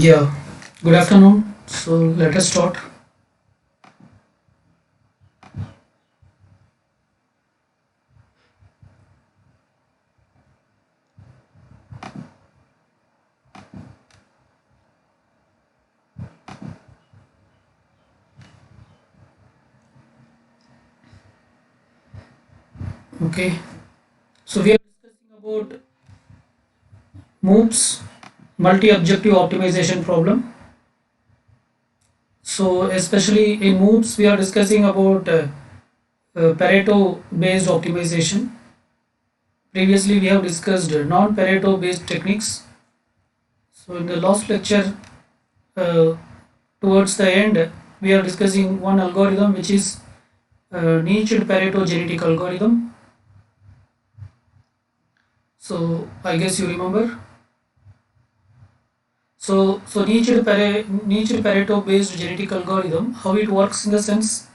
Yeah, good afternoon. So let us start. Okay, so we are discussing about MOOPS, multi-objective optimization problem. So especially in MOOPS, we are discussing about Pareto-based optimization. Previously, we have discussed non-Pareto-based techniques. So in the last lecture, uh, towards the end, we are discussing one algorithm which is niched Pareto genetic algorithm. So I guess you remember. So niched Pareto based genetic algorithm, how it works in the sense,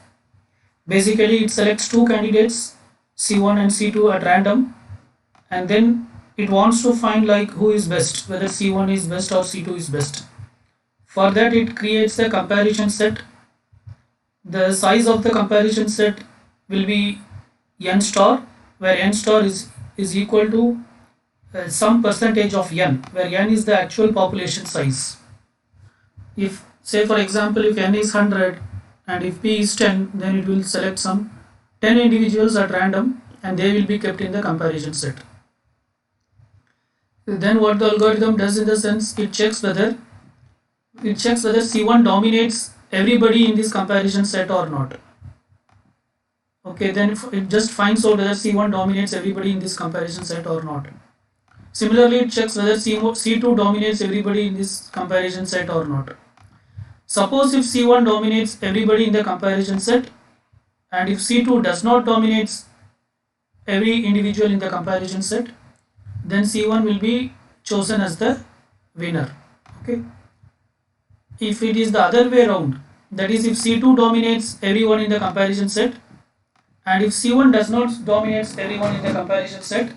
basically it selects two candidates, C1 and C2 at random, and then it wants to find like who is best, whether C1 is best or C2 is best. For that it creates a comparison set. The size of the comparison set will be n star, where n star is equal to some percentage of n, where n is the actual population size. If say for example if n is 100 and if p is 10, then it will select some 10 individuals at random and they will be kept in the comparison set. Then what the algorithm does in the sense, it checks whether c1 dominates everybody in this comparison set or not. Okay, then it just finds out whether c1 dominates everybody in this comparison set or not. Similarly, it checks whether c2 dominates everybody in this comparison set or not. Suppose if C1 dominates everybody in the comparison set and if C2 does not dominates every individual in the comparison set, then C1 will be chosen as the winner. Okay. If it is the other way around, that is if C2 dominates everyone in the comparison set and if C1 does not dominates everyone in the comparison set,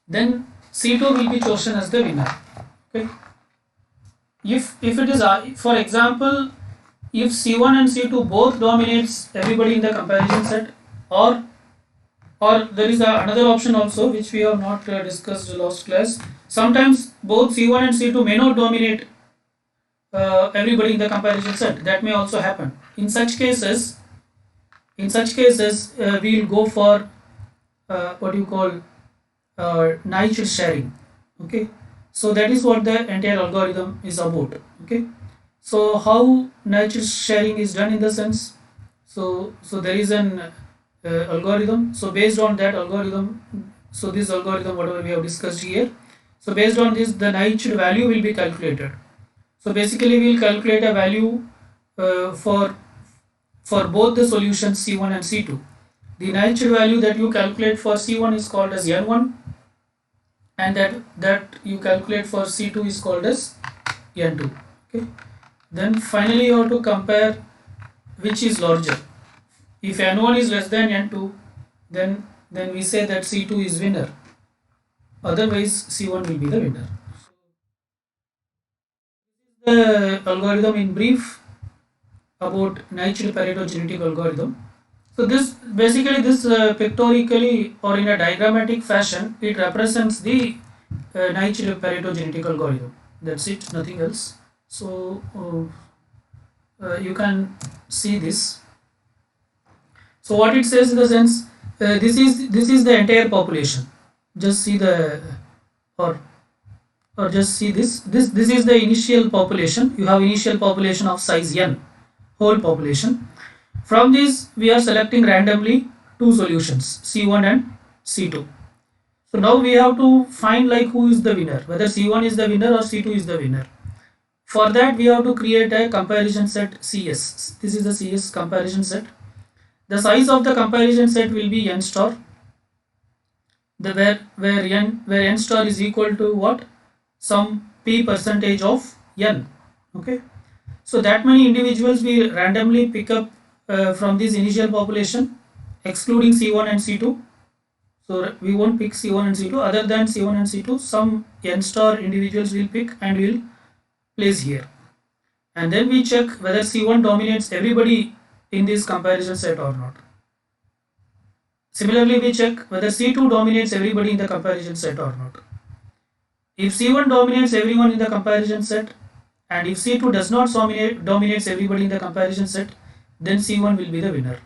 then C2 will be chosen as the winner. Okay. If it is for example, if C1 and C2 both dominates everybody in the comparison set, or there is another option also which we have not discussed last class. Sometimes both C1 and C2 may not dominate everybody in the comparison set. That may also happen. In such cases, we will go for what you call Naive sharing. Okay, so that is what the entire algorithm is about. Okay, so how Naive sharing is done in the sense, so there is an algorithm. So based on that algorithm, so this algorithm whatever we have discussed here, so based on this the Naive value will be calculated. So basically we will calculate a value for both the solutions C1 and C2. The Naive value that you calculate for C1 is called as N1 and that you calculate for C2 is called as N2. Okay. Then finally you have to compare which is larger. If N1 is less than N2, then we say that C2 is winner. Otherwise C1 will be the winner. The algorithm in brief about Naive Pareto genetic algorithm. So this pictorially or in a diagrammatic fashion, it represents the Naive Pareto genetic algorithm. That's it, nothing else. So you can see this. So what it says in the sense, this is the entire population. Just see the or just see this is the initial population. You have initial population of size n, whole population. From this we are selecting randomly two solutions, C1 and C2. So now we have to find like who is the winner, whether C1 is the winner or C2 is the winner. For that we have to create a comparison set CS. This is the CS comparison set. The size of the comparison set will be n star. The where n star is equal to what? Some p percentage of n. Okay. So that many individuals we randomly pick up from this initial population, excluding C1 and C2. So we won't pick C1 and C2. Other than C1 and C2, some n star individuals will pick and will place here, and then we check whether C1 dominates everybody in this comparison set or not. Similarly, we check whether C2 dominates everybody in the comparison set or not. If C1 dominates everyone in the comparison set, and if C2 does not dominates everybody in the comparison set, then C1 will be the winner.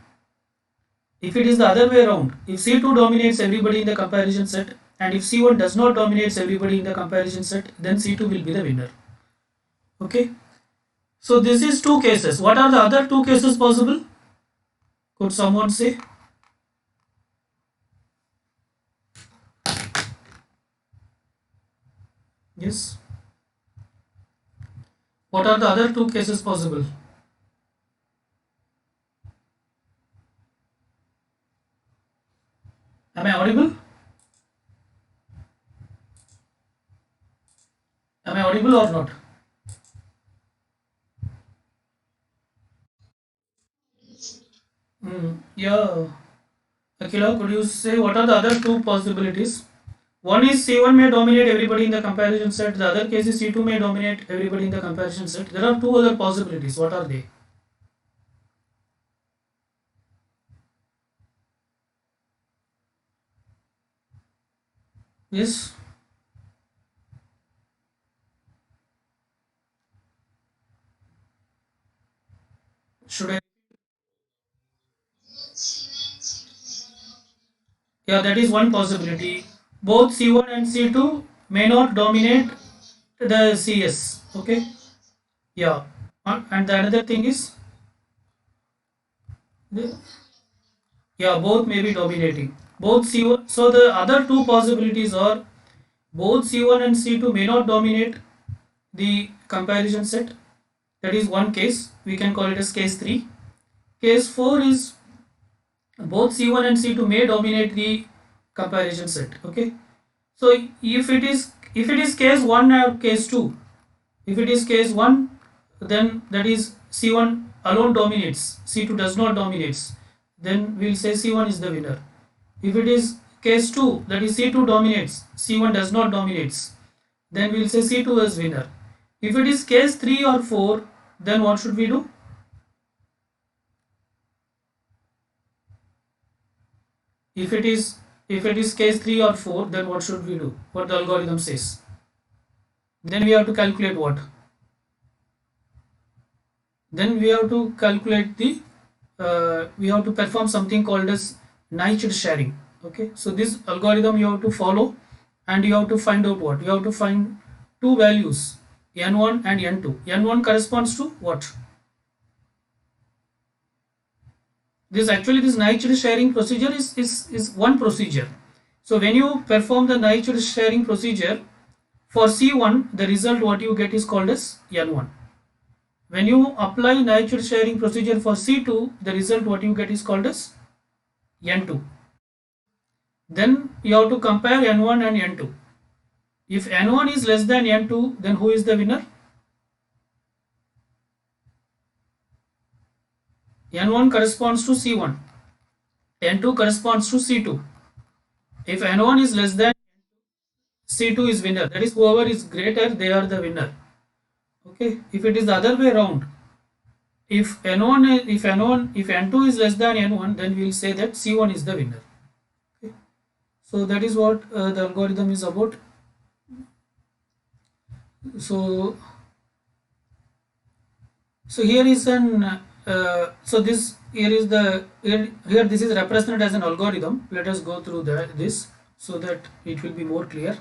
If it is the other way around, if C2 dominates everybody in the comparison set, and if C1 does not dominates everybody in the comparison set, then C2 will be the winner. Okay. So this is two cases. What are the other two cases possible? Could someone say? Yes. What are the other two cases possible? Am I audible? Am I audible or not? Yeah. Akila, could you say what are the other two possibilities? One is C1 may dominate everybody in the comparison set. The other case is C2 may dominate everybody in the comparison set. There are two other possibilities. What are they? Yes. Should I? Yeah, that is one possibility. Both C1 and C2 may not dominate the CS. Okay. Yeah. And the another thing is, yeah, both may be dominating. Both C1. So the other two possibilities are both C1 and C2 may not dominate the comparison set. That is one case. We can call it as case 3. Case 4 is both C1 and C2 may dominate the comparison set. Okay. So if it is case 1 or case 2, if it is case 1, then that is C1 alone dominates, C2 does not dominates, then we will say C1 is the winner. If it is case 2, that is C2 dominates, C1 does not dominates, then we will say C2 is winner. If it is case 3 or 4, then what should we do? If it is case 3 or 4, then what should we do? What the algorithm says? Then we have to calculate what? Then we have to calculate the we have to perform something called as Naichd sharing. Okay, so this algorithm you have to follow, and you have to find out what? You have to find two values, n1 and n2. N1 corresponds to what? This Naichd sharing procedure is one procedure. So when you perform the Naichd sharing procedure for C1, the result what you get is called as n1. When you apply Naichd sharing procedure for C2, the result what you get is called as n2. Then you have to compare n1 and n2. If n1 is less than n2, then who is the winner? n1 corresponds to C1, n2 corresponds to C2. If n1 is less than, C2 is winner. That is, whoever is greater, they are the winner. Okay. If it is the other way around, if n2 is less than n1, then we will say that C1 is the winner. Okay. So that is what the algorithm is about. So here is an so this here is the here this is represented as an algorithm. Let us go through this so that it will be more clear.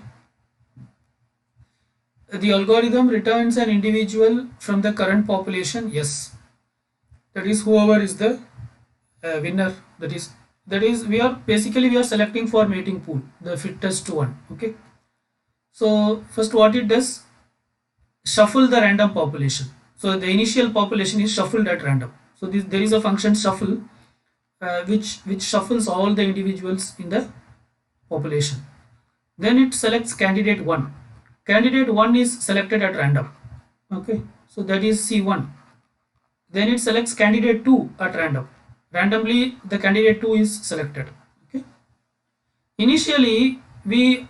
The algorithm returns an individual from the current population. Yes, that is whoever is the winner. That is we are selecting for mating pool, the fittest one. Okay. So first what it does, shuffle the random population. So the initial population is shuffled at random. So there is a function shuffle which shuffles all the individuals in the population. Then it selects candidate 1. Candidate 1 is selected at random. Okay, so that is C1. Then it selects candidate 2 at random. Randomly the candidate 2 is selected. Okay. Initially we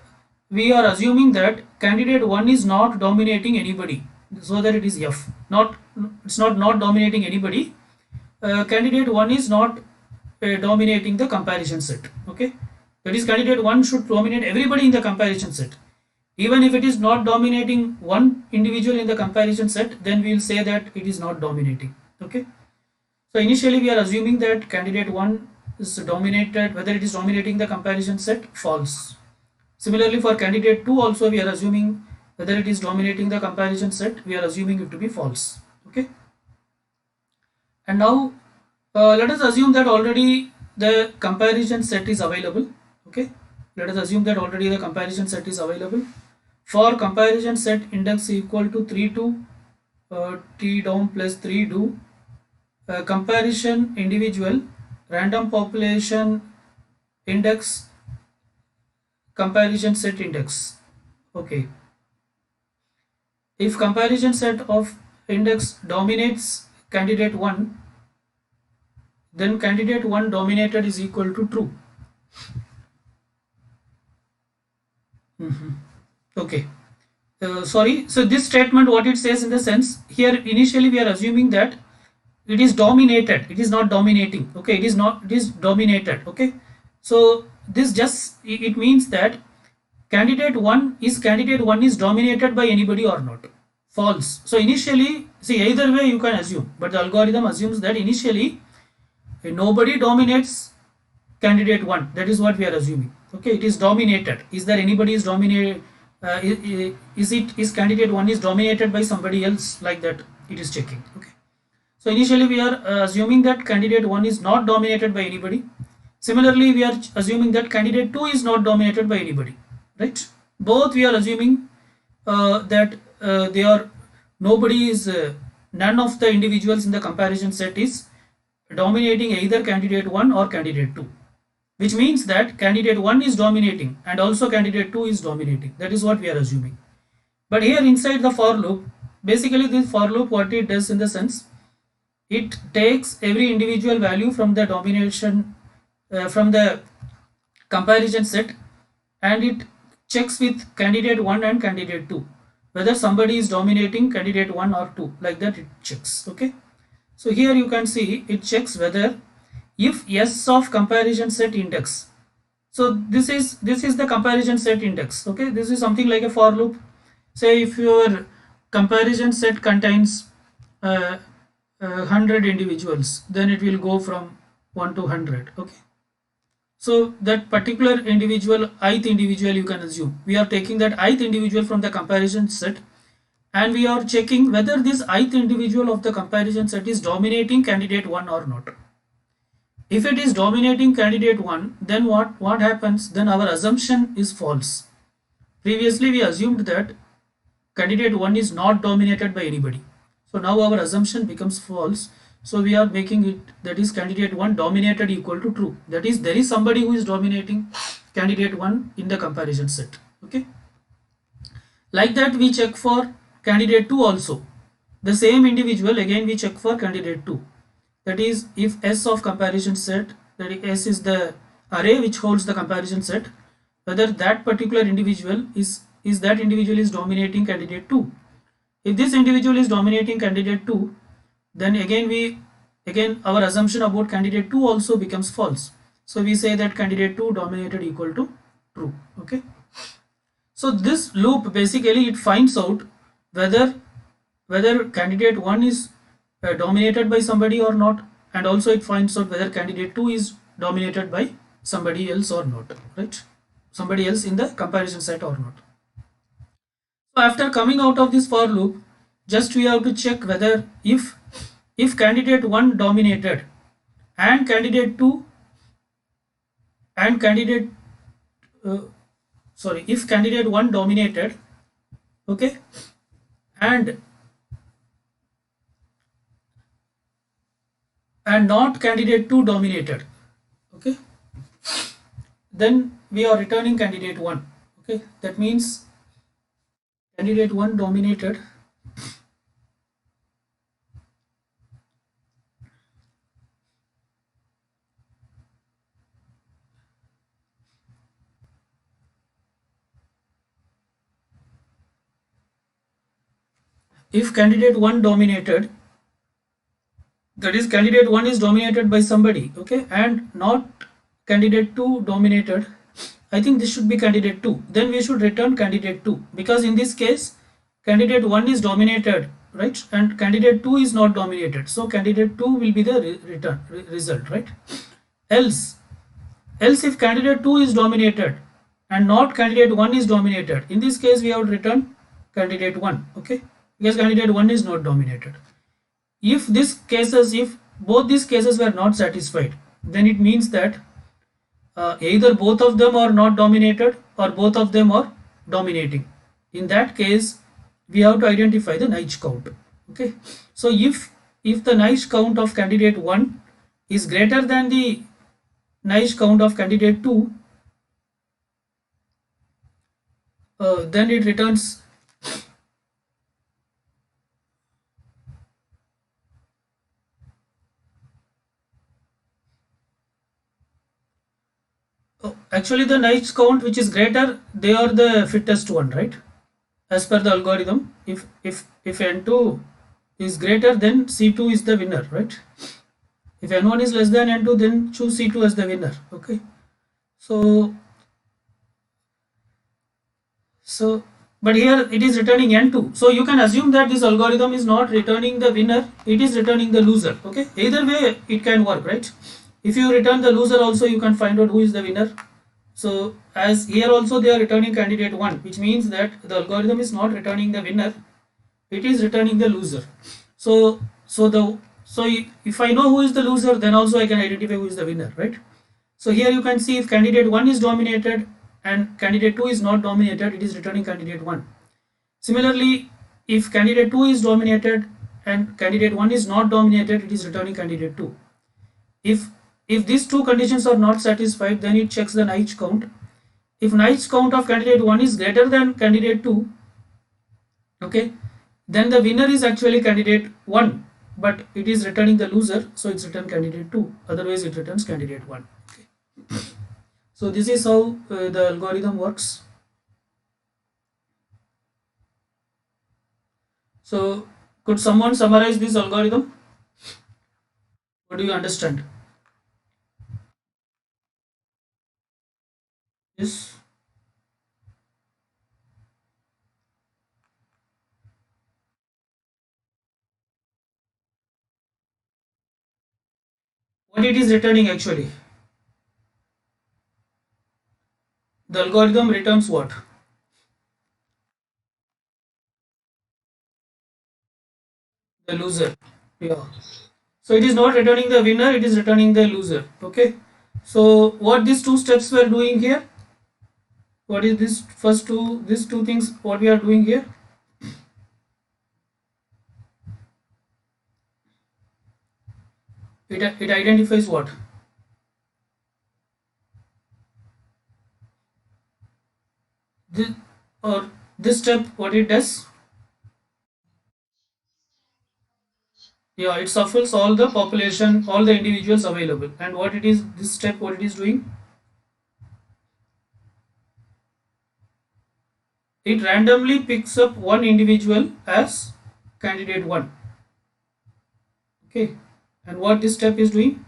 are assuming that candidate 1 is not dominating anybody. so that it is F. Not, it's not dominating anybody. Candidate 1 is not dominating the comparison set. Okay, that is candidate 1 should dominate everybody in the comparison set. Even if it is not dominating one individual in the comparison set, then we will say that it is not dominating. Okay, so initially we are assuming that candidate 1 is dominated, whether it is dominating the comparison set, false. Similarly for candidate 2 also we are assuming whether it is dominating the comparison set, we are assuming it to be false. Okay, and now let us assume that already the comparison set is available. Okay, let us assume that already the comparison set is available. For comparison set index equal to 3 to t down plus 3 do comparison individual random population index comparison set index. Okay, if comparison set of index dominates candidate 1, then candidate 1 dominated is equal to true. Okay, sorry, so this statement what it says in the sense here, initially we are assuming that it is dominated, it is not dominating. Okay, it is not, it is dominated. Okay, so this just it means that candidate 1 is dominated by anybody or not. False. So initially, see, either way you can assume, but the algorithm assumes that initially nobody dominates candidate 1. That is what we are assuming. Okay, it is dominated. Is there anybody is dominated? Is candidate 1 is dominated by somebody else, like that it is checking. Okay, so initially we are assuming that candidate 1 is not dominated by anybody. Similarly, we are assuming that candidate 2 is not dominated by anybody, right? Both we are assuming that they are, nobody is, none of the individuals in the comparison set is dominating either candidate 1 or candidate 2, which means that candidate 1 is dominating and also candidate 2 is dominating. That is what we are assuming. But here inside the for loop, basically this for loop what it does in the sense, it takes every individual value from the domination from the comparison set, and it checks with candidate 1 and candidate 2 whether somebody is dominating candidate 1 or 2, like that it checks. Okay, so here you can see it checks whether if S of comparison set index, so this is the comparison set index. Okay, this is something like a for loop. Say if your comparison set contains 100 individuals, then it will go from 1 to 100. Okay, so that particular individual, ith individual, you can assume we are taking that ith individual from the comparison set, and we are checking whether this ith individual of the comparison set is dominating candidate 1 or not. If it is dominating candidate 1, then what happens? Then our assumption is false. Previously we assumed that candidate 1 is not dominated by anybody. So now our assumption becomes false. So we are making it, that is candidate 1 dominated equal to true. That is, there is somebody who is dominating candidate 1 in the comparison set. Okay. Like that we check for candidate 2 also. The same individual, again we check for candidate 2. That is, if S of comparison set, that is S is the array which holds the comparison set, whether that particular individual is that individual is dominating candidate 2. If this individual is dominating candidate 2, then again our assumption about candidate 2 also becomes false. So we say that candidate 2 dominated equal to true. Okay, so this loop basically it finds out whether candidate 1 is dominated by somebody or not, and also it finds out whether candidate 2 is dominated by somebody else or not, right? Somebody else in the comparison set or not. So after coming out of this for loop, just we have to check whether if candidate 1 dominated and candidate 2 and candidate if candidate 1 dominated, okay, and not candidate 2 dominated, okay, then we are returning candidate 1. Okay, that means candidate 1 dominated if candidate 1 dominated, that is candidate 1 is dominated by somebody, okay, and not candidate 2 dominated, I think this should be candidate 2, then we should return candidate 2, because in this case candidate 1 is dominated, right, and candidate 2 is not dominated, so candidate 2 will be the result, right? Else else if candidate 2 is dominated and not candidate 1 is dominated, in this case we have to return candidate 1, okay, because candidate 1 is not dominated. If both these cases were not satisfied, then it means that either both of them are not dominated or both of them are dominating. In that case we have to identify the Naish count, okay. So if the Naish count of candidate 1 is greater than the Naish count of candidate 2, then it returns actually the Naish count which is greater, they are the fittest one, right, as per the algorithm. If n2 is greater, then c2 is the winner, right? If n1 is less than n2, then choose c2 as the winner, okay. So so but here it is returning n2, so you can assume that this algorithm is not returning the winner, it is returning the loser, okay. Either way it can work, right? If you return the loser also, you can find out who is the winner. So as here also they are returning candidate 1, which means that the algorithm is not returning the winner, it is returning the loser. So if I know who is the loser, then also I can identify who is the winner, right? So here you can see if candidate 1 is dominated and candidate 2 is not dominated, it is returning candidate 1. Similarly, if candidate 2 is dominated and candidate 1 is not dominated, it is returning candidate 2. If these two conditions are not satisfied, then it checks the Naish count. If Naish count of candidate 1 is greater than candidate 2, okay, then the winner is actually candidate 1, but it is returning the loser, so it's return candidate 2, otherwise it returns candidate 1, okay. So this is how the algorithm works. So could someone summarize this algorithm? What do you understand? Yes. What it is returning actually? The algorithm returns what? The loser. Yeah. So it is not returning the winner, it is returning the loser, okay. So what these two steps were doing here? What is this first two, these two things, what we are doing here? It identifies what? This, or this step, what it does? Yeah, it shuffles all the population, all the individuals available. And what it is, this step, what it is doing? It randomly picks up one individual as candidate 1, okay. And what this step is doing?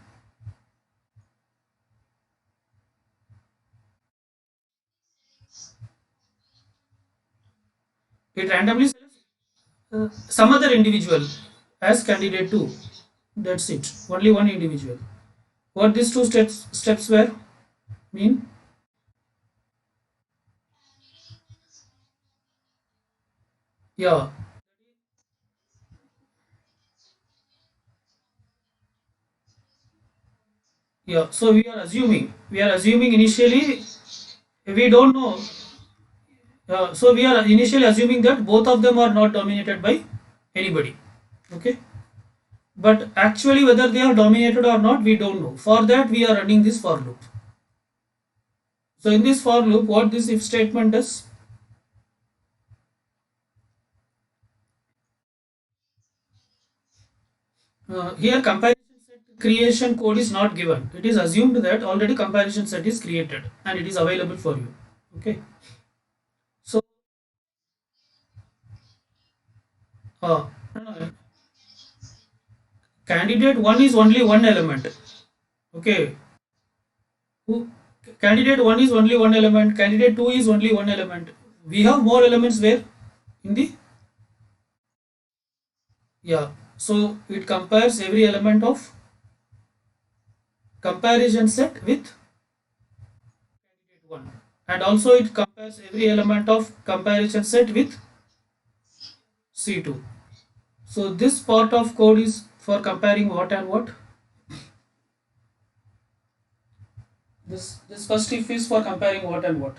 It randomly selects some other individual as candidate 2. That's it, only one individual. What these two steps were mean? Yeah, yeah. So we are assuming initially, we don't know. So we are initially assuming that both of them are not dominated by anybody, okay. But actually whether they are dominated or not, we don't know. For that we are running this for loop. So in this for loop, what this if statement does? Here comparison set creation code is not given. It is assumed that already comparison set is created and it is available for you, okay. So No, no. Candidate 1 is only one element. Okay. Who, candidate 1 is only one element. Candidate 2 is only one element. We have more elements where? In the, yeah. So it compares every element of comparison set with candidate 1. And also it compares every element of comparison set with C2. So this part of code is for comparing what and what. This first if is for comparing what and what.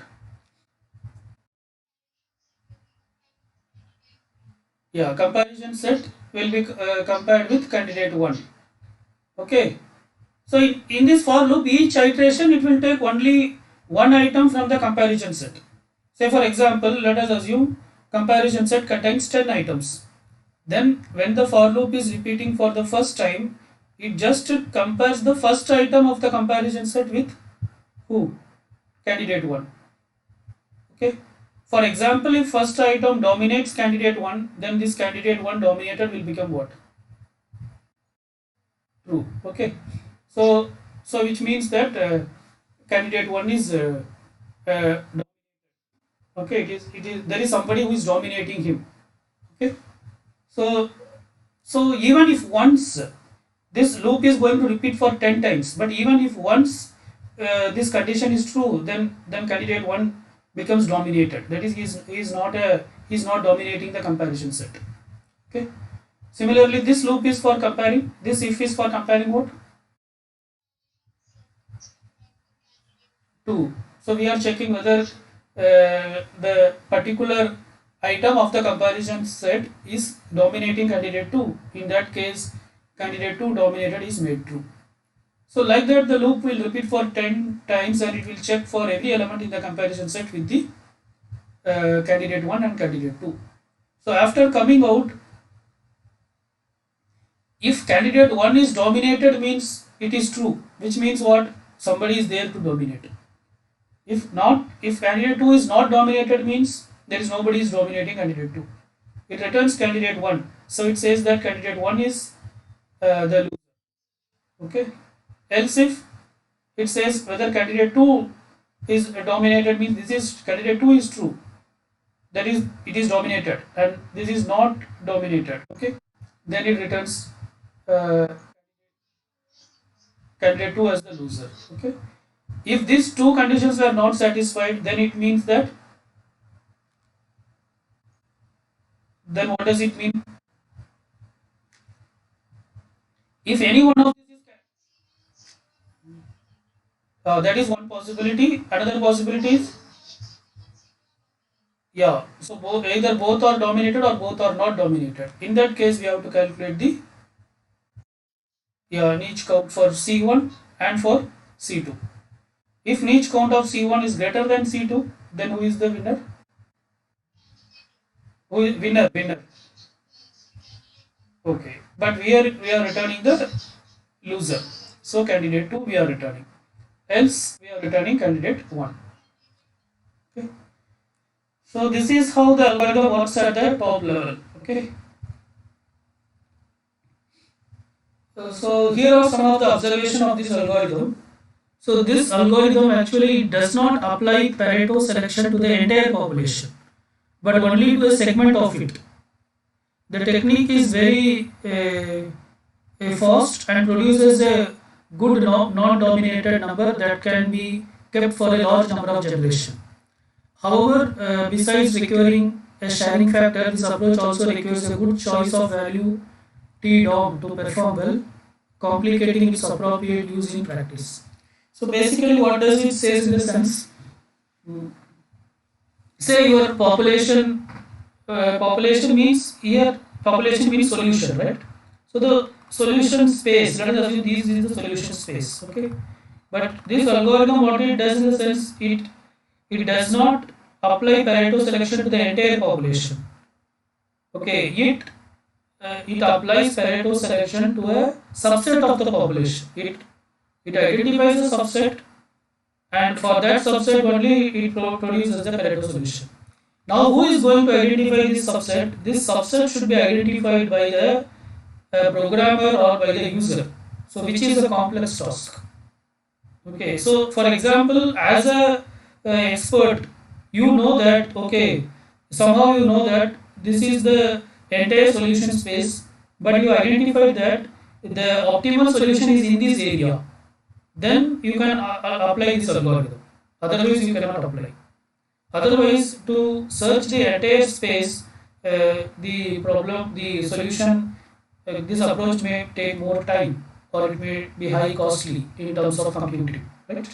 Yeah, comparison set will be compared with candidate 1. Okay. So in this for loop, each iteration it will take only one item from the comparison set. Say for example, let us assume comparison set contains 10 items. Then when the for loop is repeating for the first time, it just compares the first item of the comparison set with who? Candidate 1. Okay. For example, if first item dominates candidate 1, then this candidate 1 dominated will become what? True. Okay. So which means that candidate 1 is uh, okay. It is there is somebody who is dominating him. Okay. So even if once this loop is going to repeat for 10 times, but even if once this condition is true, then candidate 1 becomes dominated. That is, he is not dominating the comparison set. Okay. Similarly, this loop is for comparing. This if is for comparing what? 2. So we are checking whether the particular item of the comparison set is dominating candidate 2. In that case, candidate 2 dominated is made true. So like that, the loop will repeat for 10 times and it will check for every element in the comparison set with the candidate 1 and candidate 2. So after coming out, if candidate 1 is dominated means it is true, which means what? Somebody is there to dominate. If not, if candidate 2 is not dominated means there is nobody is dominating candidate 2. It returns candidate 1. So it says that candidate 1 is the loser. Okay. Else if it says whether candidate 2 is dominated means this is candidate 2 is true. That is, it is dominated and this is not dominated. Okay. Then it returns uh, candidate 2 as the loser. Okay. If these two conditions were not satisfied, then it means that, then what does it mean? If any one of these is that is one possibility. Another possibility is, yeah. So either both are dominated or both are not dominated. In that case, we have to calculate the, yeah, niche count for C1 and for C2. If niche count of C1 is greater than C2, then who is the winner? Who is winner? Okay, but we are returning the loser. So candidate 2 we are returning. Else we are returning candidate 1. Okay. So this is how the algorithm works at the top level. Okay. So here are some of the observations of this algorithm. So this algorithm actually does not apply Pareto selection to the entire population, but only to a segment of it. The technique is very fast and produces a good non-dominated number that can be kept for a large number of generations. However, besides requiring a sharing factor, this approach also requires a good choice of value t-dom to perform well, complicating its appropriate use in practice. So basically what does it say in the sense, say your population means here, population means solution, right? So the solution space, let us assume this is the solution space, okay? But this algorithm, what it does in the sense, it does not apply Pareto selection to the entire population. Okay, it applies Pareto selection to a subset of the population. It identifies a subset, and for that subset only it produces the Pareto solution. Now, who is going to identify this subset? This subset should be identified by the programmer or by the user. So, which is a complex task. Okay, so for example, as a expert, you know that okay, somehow you know that this is the entire solution space, but you identify that the optimal solution is in this area. Then you can apply this algorithm. Otherwise, you cannot apply. Otherwise, to search the entire space, the solution, this approach may take more time or it may be high costly in terms of computing, right?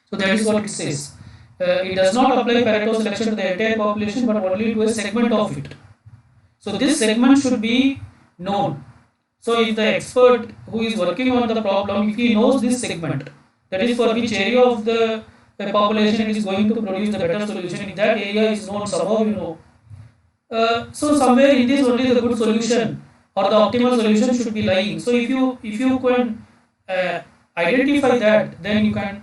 So that is what it says. It does not apply Pareto selection to the entire population, but only to a segment of it. So this segment should be known. So if the expert who is working on the problem, if he knows this segment, that is for which area of the population is going to produce the better solution, if that area is known, somehow you know. So somewhere in this only the good solution or the optimal solution should be lying. So if you can identify that, then you can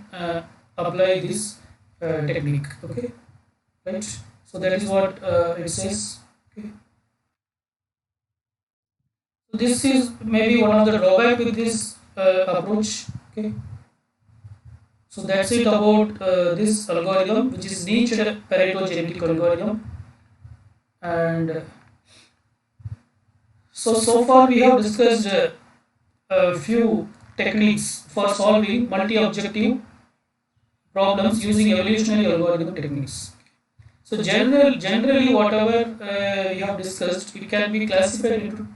apply this technique. Okay, right? So that is what it says. Okay. So this is maybe one of the drawback with this approach. Okay. So that's it about this algorithm, which is niche Pareto genetic algorithm. And so far we have discussed a few techniques for solving multi-objective problems using evolutionary algorithm techniques. So generally whatever we have discussed, it can be classified into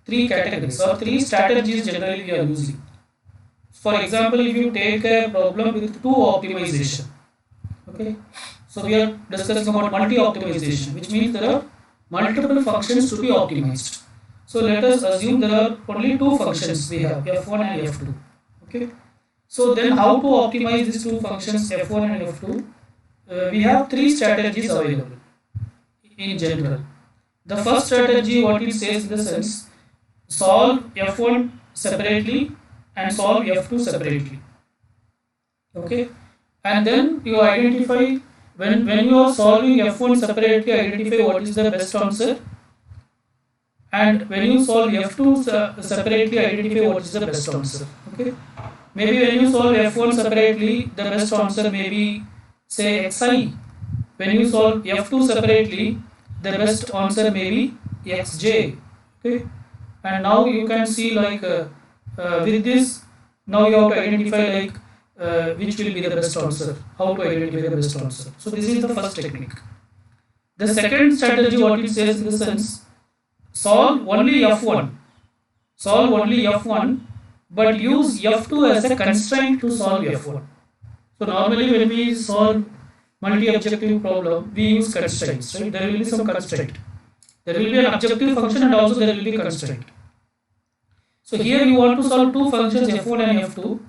three categories or three strategies generally we are using. For example, if you take a problem with two optimization, okay, so we are discussing about multi-optimization, which means there are multiple functions to be optimized. So let us assume there are only two functions we have, f1 and f2. Okay. So then how to optimize these two functions f1 and f2? We have three strategies available in general. The first strategy, what it says in the sense, solve f1 separately and solve f2 separately. Okay. And then you identify, when you are solving f1 separately, identify what is the best answer. And when you solve f2 separately, identify what is the best answer. Okay. Maybe when you solve f1 separately, the best answer may be say xi. When you solve f2 separately, the best answer may be xj. Okay. And now you can see like with this, now you have to identify like which will be the best answer, how to identify the best answer. So this is the first technique. The second strategy, what it says in the sense, solve only f1, but use f2 as a constraint to solve f1. So normally when we solve multi-objective problem, we use constraints, right? There will be some constraint. There will be an objective function and also there will be constraint. So here you want to solve two functions f1 and f2,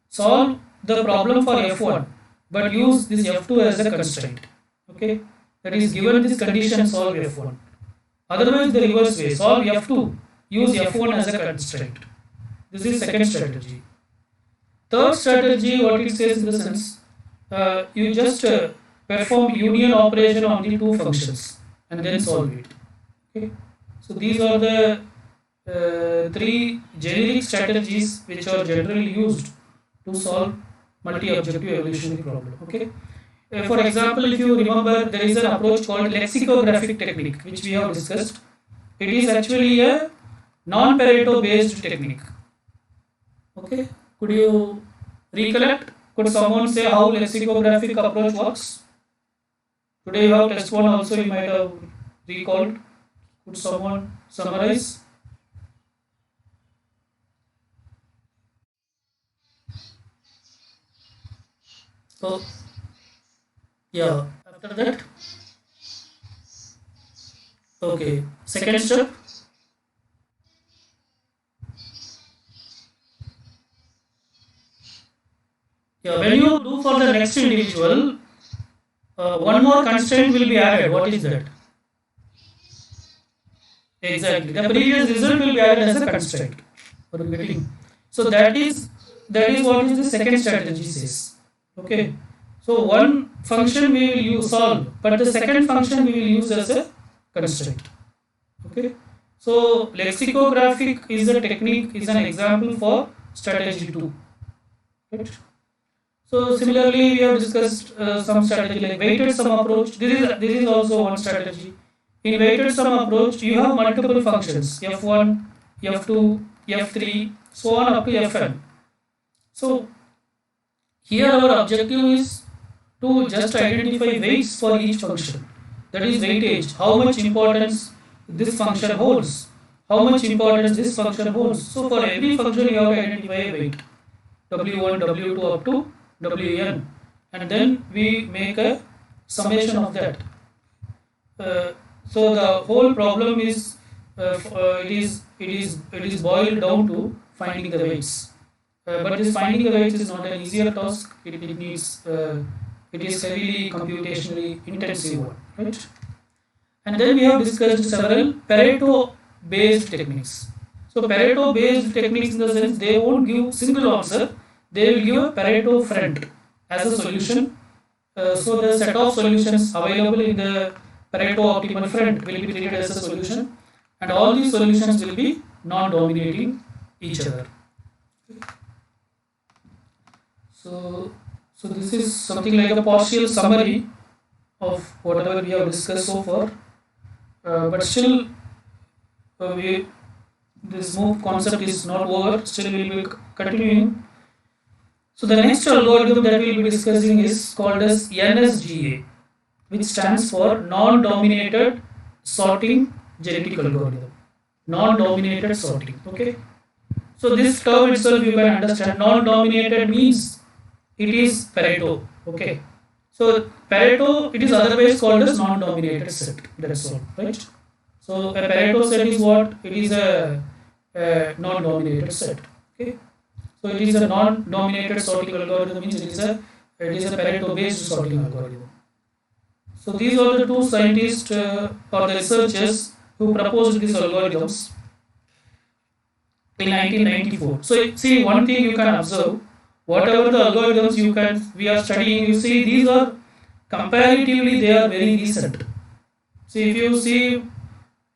solve the problem for f1, but use this f2 as a constraint. Okay, that is given this condition, solve f1. Otherwise the reverse way, solve f2, use f1 as a constraint. This is second strategy. Third strategy, what it says in the sense, you just perform union operation on the two functions and then solve it. Okay, so these are the three generic strategies which are generally used to solve multi-objective evolutionary problem. Okay. For example, if you remember, there is an approach called lexicographic technique, which we have discussed. It is actually a non-Pareto based technique. Okay. Could you recollect? Could someone say how lexicographic approach works? Today you have test one also, you might have recalled. Could someone summarize? So, yeah, after that, okay, second step. Yeah, when you do for the next individual, one more constraint will be added. What is that? Exactly. The previous result will be added as a constraint. So that is what is the second strategy says. Okay. So one function we will use solve, but the second function we will use as a constraint. Okay. So lexicographic is a technique, is an example for strategy 2. Right. So similarly, we have discussed some strategy like weighted sum approach. This is also one strategy. In weighted sum approach, you have multiple functions f1, f2, f3, so on up to fn. So here our objective is to just identify weights for each function. That is weightage. How much importance this function holds? How much importance this function holds? So for every function, you have to identify a weight. W1, W2 up to Wn, and then we make a summation of that. So the whole problem is it is boiled down to finding the weights. But this finding the weights is not an easier task. It needs it is heavily computationally intensive one, right? And then we have discussed several Pareto based techniques. So Pareto based techniques in the sense they won't give single answer, they will give a Pareto friend as a solution. So the set of solutions available in the Pareto optimal friend will be treated as a solution, and all these solutions will be non-dominating each other. So this is something like a partial summary of whatever we have discussed so far, but still this move concept is not over, still we will be continuing. So the next algorithm that we will be discussing is called as NSGA, which stands for non-dominated sorting genetic algorithm. Non-dominated sorting, okay. So this term itself you can understand. Non-dominated means it is Pareto, okay. So Pareto, it is otherwise called as non-dominated set, that's all, right. So a Pareto set is what? It is a non-dominated set, okay. So it is a non-dominated sorting algorithm, means it is a Pareto based sorting algorithm. So these are the two scientists or the researchers who proposed these algorithms in 1994. So see, one thing you can observe, whatever the algorithms we are studying, you see these are comparatively they are very recent. See,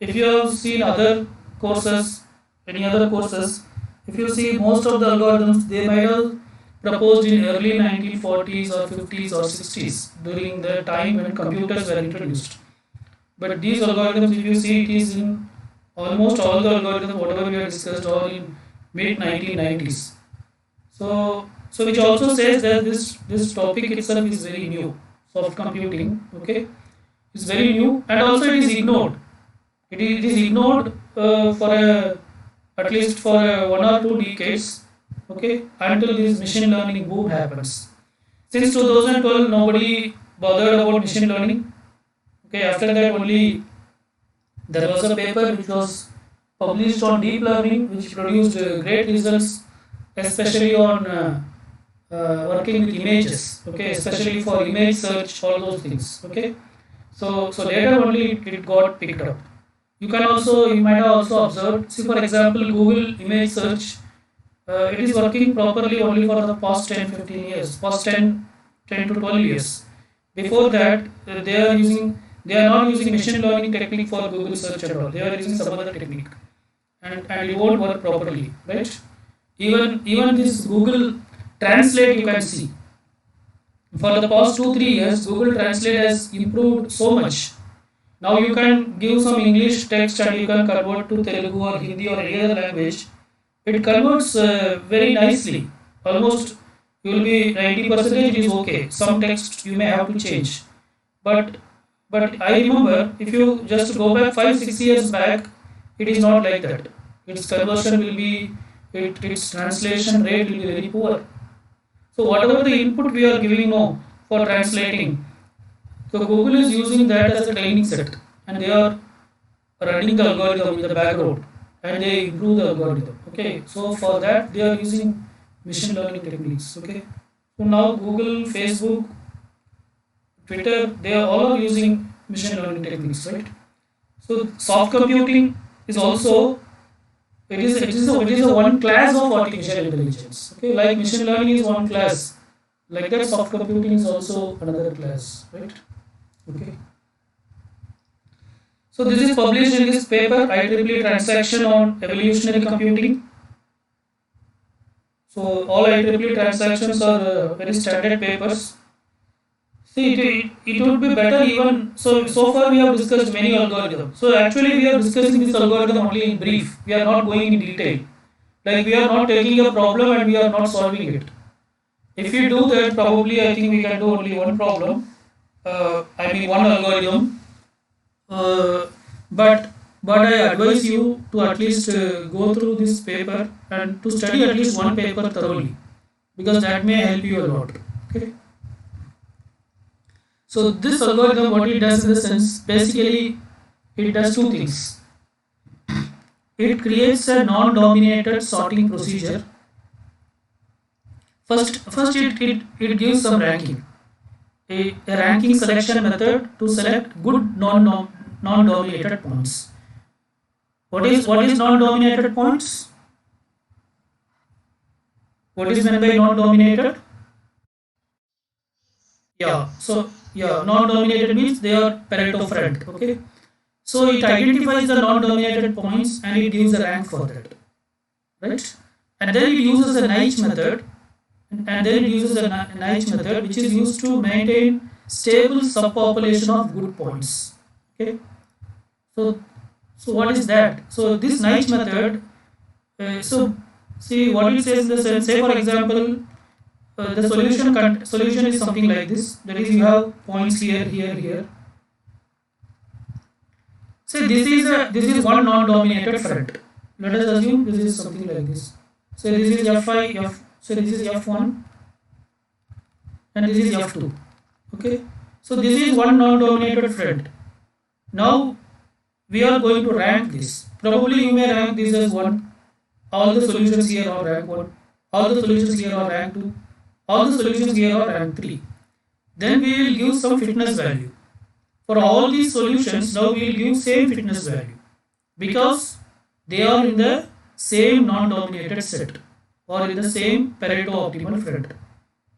if you have seen other courses, any other courses, if you see most of the algorithms, they might have proposed in early 1940s or 50s or 60s during the time when computers were introduced. But these algorithms, if you see, it is in almost all the algorithms, whatever we have discussed, all in mid 1990s. So which also says that this topic itself is very new. Soft computing, okay, is very new, and also it is ignored. It is ignored at least for 1 or 2 decades, okay, until this machine learning boom happens. Since 2012, nobody bothered about machine learning. Okay, after that only there was a paper which was published on deep learning, which produced great results, especially on working with images. Okay, especially for image search, all those things. Okay, so later only it got picked up. You might have also observed, see for example, Google image search, it is working properly only for the past 10-15 years, past 10 to 12 years. Before that, they are not using machine learning technique for Google search at all. They are using some other technique, and it won't work properly, right? Even this Google Translate, you can see, for the past 2-3 years, Google Translate has improved so much. Now you can give some English text and you can convert to Telugu or Hindi or any other language. It converts very nicely. Almost you will be 90% is okay. Some text you may have to change. But I remember, if you just go back 5-6 years back, it is not like that. Its conversion will be, its translation rate will be very poor. So whatever the input we are giving now for translating, so Google is using that as a training set, and they are running the algorithm in the background, and they improve the algorithm. Okay, so for that they are using machine learning techniques. Okay, so now Google, Facebook, Twitter, they are all using machine learning techniques, right? So soft computing is also it is a one class of artificial intelligence. Okay, like machine learning is one class, Like that, soft computing is also another class, right? Okay. So this is published in this paper, IEEE Transaction on Evolutionary Computing. So all IEEE transactions are very standard papers. See, it would be better even, so far we have discussed many algorithms. So actually we are discussing this algorithm only in brief. We are not going in detail. Like we are not taking a problem and we are not solving it. If you do that, probably I think we can do only one problem. I mean one algorithm. Uh, but I advise you to at least go through this paper and to study at least one paper thoroughly, because that may help you a lot. Okay. So this algorithm, what it does in the sense, basically it does two things. It creates a non-dominated sorting procedure. First it gives some ranking, a ranking selection method to select good non-dominated points. What is non-dominated points? What is meant by non-dominated? Yeah. So yeah, non-dominated means they are Pareto friend. Okay. So it identifies the non-dominated points and it gives a rank for that, right? And then it uses a Naiche method, which is used to maintain stable subpopulation of good points. Okay. So what is that? So this Naiche method. So see what it says in the sense. Say for example, the solution is something like this. That is, you have points here, here, here. Say this is one non-dominated friend. Let us assume this is something like this. So this is f5, so this is f1, and this is f2. Okay. So this is one non-dominated friend. Now we are going to rank this. Probably you may rank this as 1. All the solutions here are rank 1. All the solutions here are rank 2. All the solutions here are rank 3. Then we will give some fitness value. For all these solutions, now we will give same fitness value, because they are in the same non-dominated set or in the same Pareto optimal friend.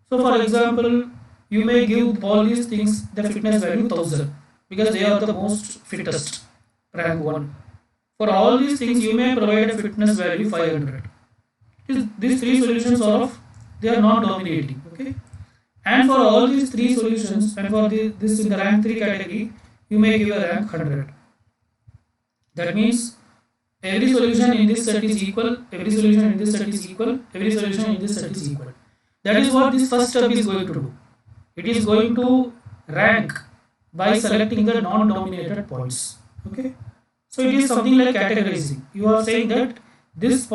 So for example, you may give all these things the fitness value 1000, because they are the most fittest, rank 1. For all these things, you may provide a fitness value 500. These three solutions are of, they are non-dominating. Okay. And for all these three solutions, and for this in the rank 3 category, you may give a rank 100. That means every solution in this set is equal, every solution in this set is equal, every solution in this set is equal. That is what this first step is going to do. It is going to rank by selecting the non-dominated points. Okay. So it is something like categorizing. You are saying that this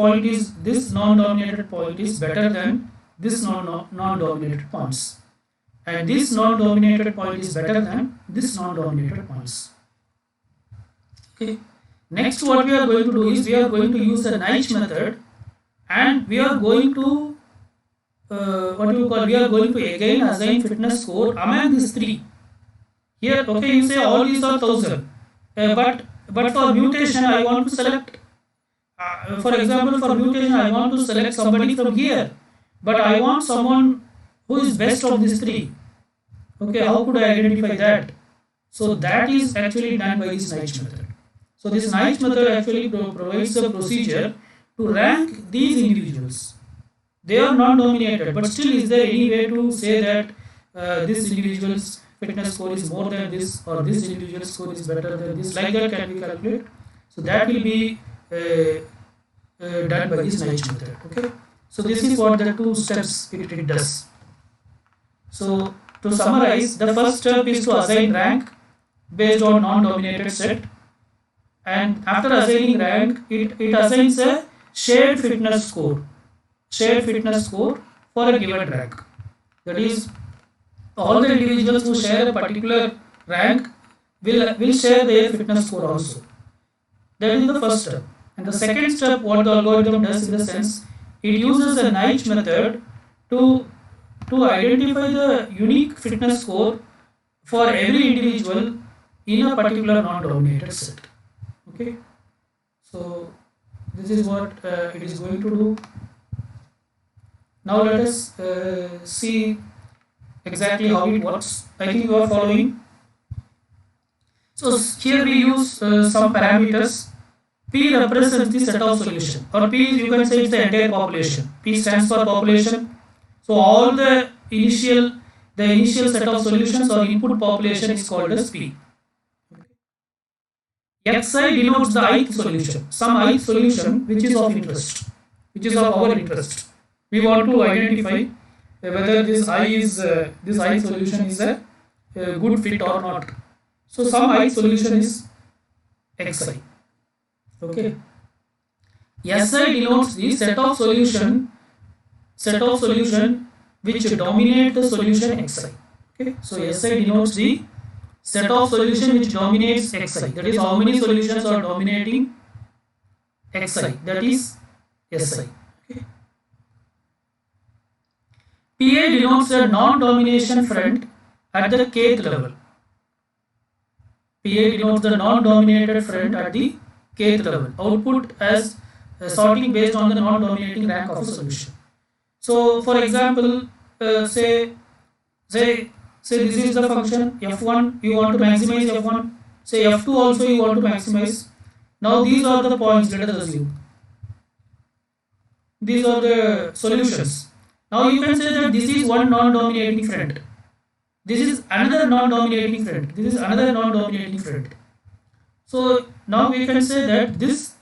non-dominated point is better than this non-dominated points, and this non-dominated point is better than this non-dominated points. Okay. Next, what we are going to do is we are going to use a Naiche method, and we are going to we are going to again assign fitness score among these three. Here, okay, you say all these are 1000, but for mutation I want to select. For example, for mutation I want to select somebody from here, but I want someone who is best of these three. Okay, how could I identify that? So that is actually done by this Naiche method. So this Naiche method actually provides a procedure to rank these individuals. They are non-dominated, but still is there any way to say that this individual's fitness score is more than this, or this individual's score is better than this? Like that can be calculated. So that will be done by this Naiche method. Okay. So this is what the two steps it does. So to summarize, the first step is to assign rank based on non-dominated set, and after assigning rank, it assigns a shared fitness score for a given rank. That is, all the individuals who share a particular rank will share their fitness score also. That is the first step. And the second step, what the algorithm does in the sense, it uses a Naiche method to identify the unique fitness score for every individual in a particular non-dominated set. Okay. So this is what it is going to do. Now let us see exactly how it works. I think you are following. So here we use some parameters. P represents the set of solution, or P is, you can say, it's the entire population. P stands for population. So all the initial set of solutions or input population is called as P. Xi denotes the ith solution, some ith solution which is of interest, which is of our interest. We want to identify whether this ith solution is a good fit or not. So some ith solution is Xi. Okay. Si denotes the set of solution which dominate the solution Xi. Okay. So Si denotes the set of solution which dominates Xi. That is, how many solutions are dominating Xi. That is Si. Okay. Pa denotes a non-domination friend at the kth level. Pa denotes the non-dominated friend at the kth level. Output as sorting based on the non-dominating rank of a solution. So, for example, say this is the function f1. You want to maximize f1. Say f2 also you want to maximize. Now these are the points. Let us assume these are the solutions. Now you can say that this is one non-dominating friend. This is another non-dominating friend. This is another non-dominating friend. So now we can say that this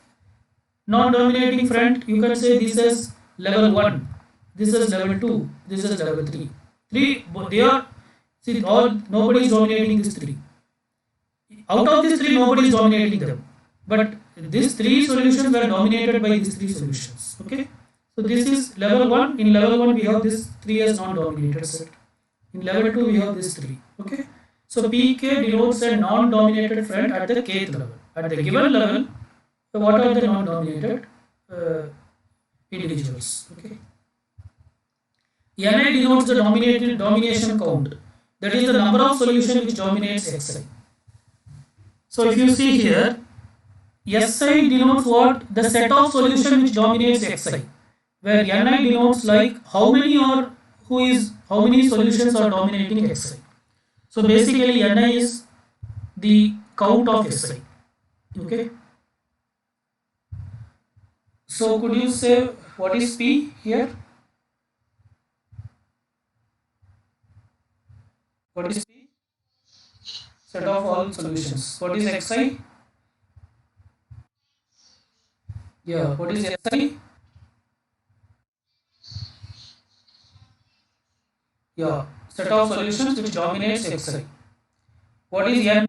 non-dominating friend, you can say this is level 1, this is level 2, this is level 3. They are, see, all, nobody is dominating these 3. Out of these 3, nobody is dominating them. But these 3 solutions were dominated by these 3 solutions. Okay. So this is level 1. In level 1, we have this 3 as non-dominated set. In level 2, we have this 3. Okay. So Pk denotes a non-dominated friend at the kth level. At the given level, what are the non-dominated individuals? Okay. Ni denotes the domination count. That is the number of solutions which dominates Xi. So if you see here, Si denotes what? The set of solution which dominates Xi. Where Ni denotes like how many solutions are dominating Xi. So basically Ni is the count of Si. Okay. So could you say what is P here? What is P? Set of all solutions. What is Xi? Yeah. What is Si? Yeah. Set of solutions which dominates Xi. What is N?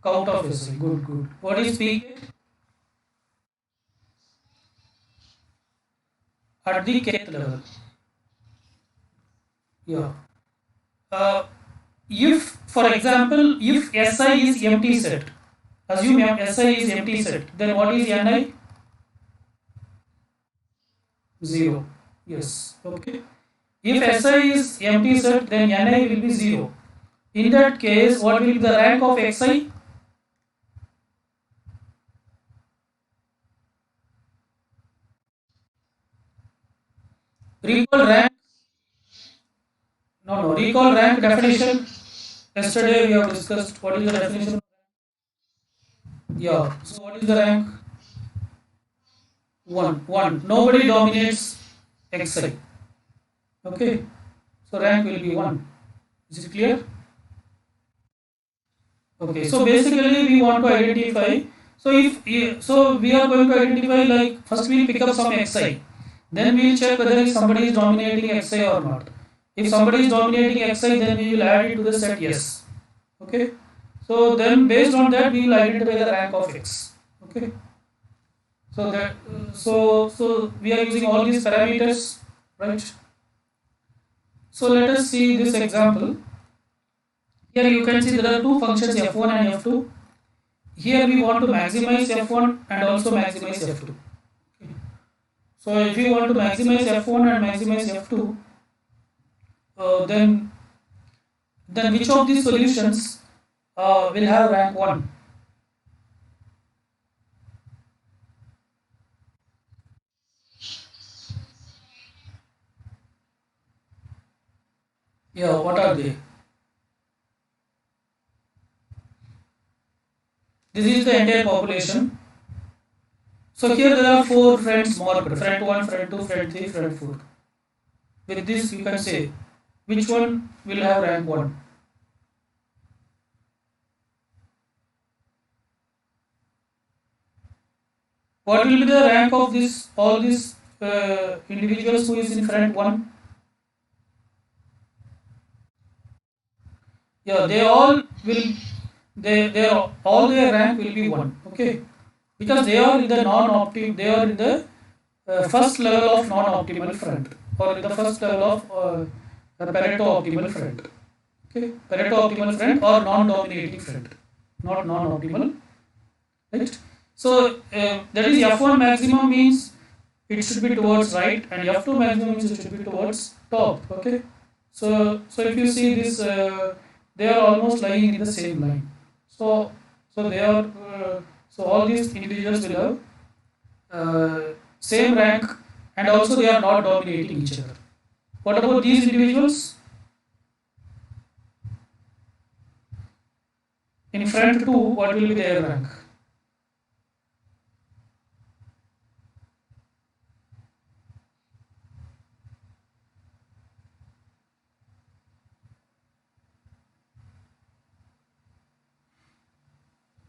Count of Si. Good, good. What is P? At the kth level. Yeah. If, for example, if Si is empty set, assume Si is empty set, then what is Ni? 0. Yes. Okay. If Si is empty set, then Ni will be 0. In that case, what will be the rank of Xi? Recall rank. No, recall rank definition. Yesterday we have discussed what is the definition. Yeah. So what is the rank? 1. 1. Nobody dominates Xi. Okay. So rank will be 1. Is it clear? Okay. So basically we want to identify. So we are going to identify, like, first we'll pick up some Xi. Then we will check whether somebody is dominating Xi or not. If somebody is dominating Xi, then we will add it to the set yes. Okay. So then based on that we will identify the rank of X. Okay. So we are using all these parameters, right? So let us see this example. Here you can see there are two functions f1 and f2. Here we want to maximize f1 and also maximize f2. Okay. So if you want to maximize f1 and maximize f2, then which of these solutions will have rank 1? Yeah, what are they? This is the entire population. So here there are four friends marked: friend 1, friend 2, friend 3, friend 4. With this you can say which one will have rank 1. What will be the rank of this all these individuals who is in friend 1? Yeah, they all will they are all their rank will be 1. Okay, because they are in the non-optimal, they are in the first level of non-optimal friend, or in the first level of Pareto optimal friend. Okay, Pareto optimal friend or non-dominating friend, not non-optimal, right? So that is F1 maximum means it should be towards right, and F2 maximum means it should be towards top. Okay, so if you see this, they are almost lying in the same line. So they are so all these individuals will have same rank, and also they are not dominating each other. What about these individuals? In front 2, what will be their rank?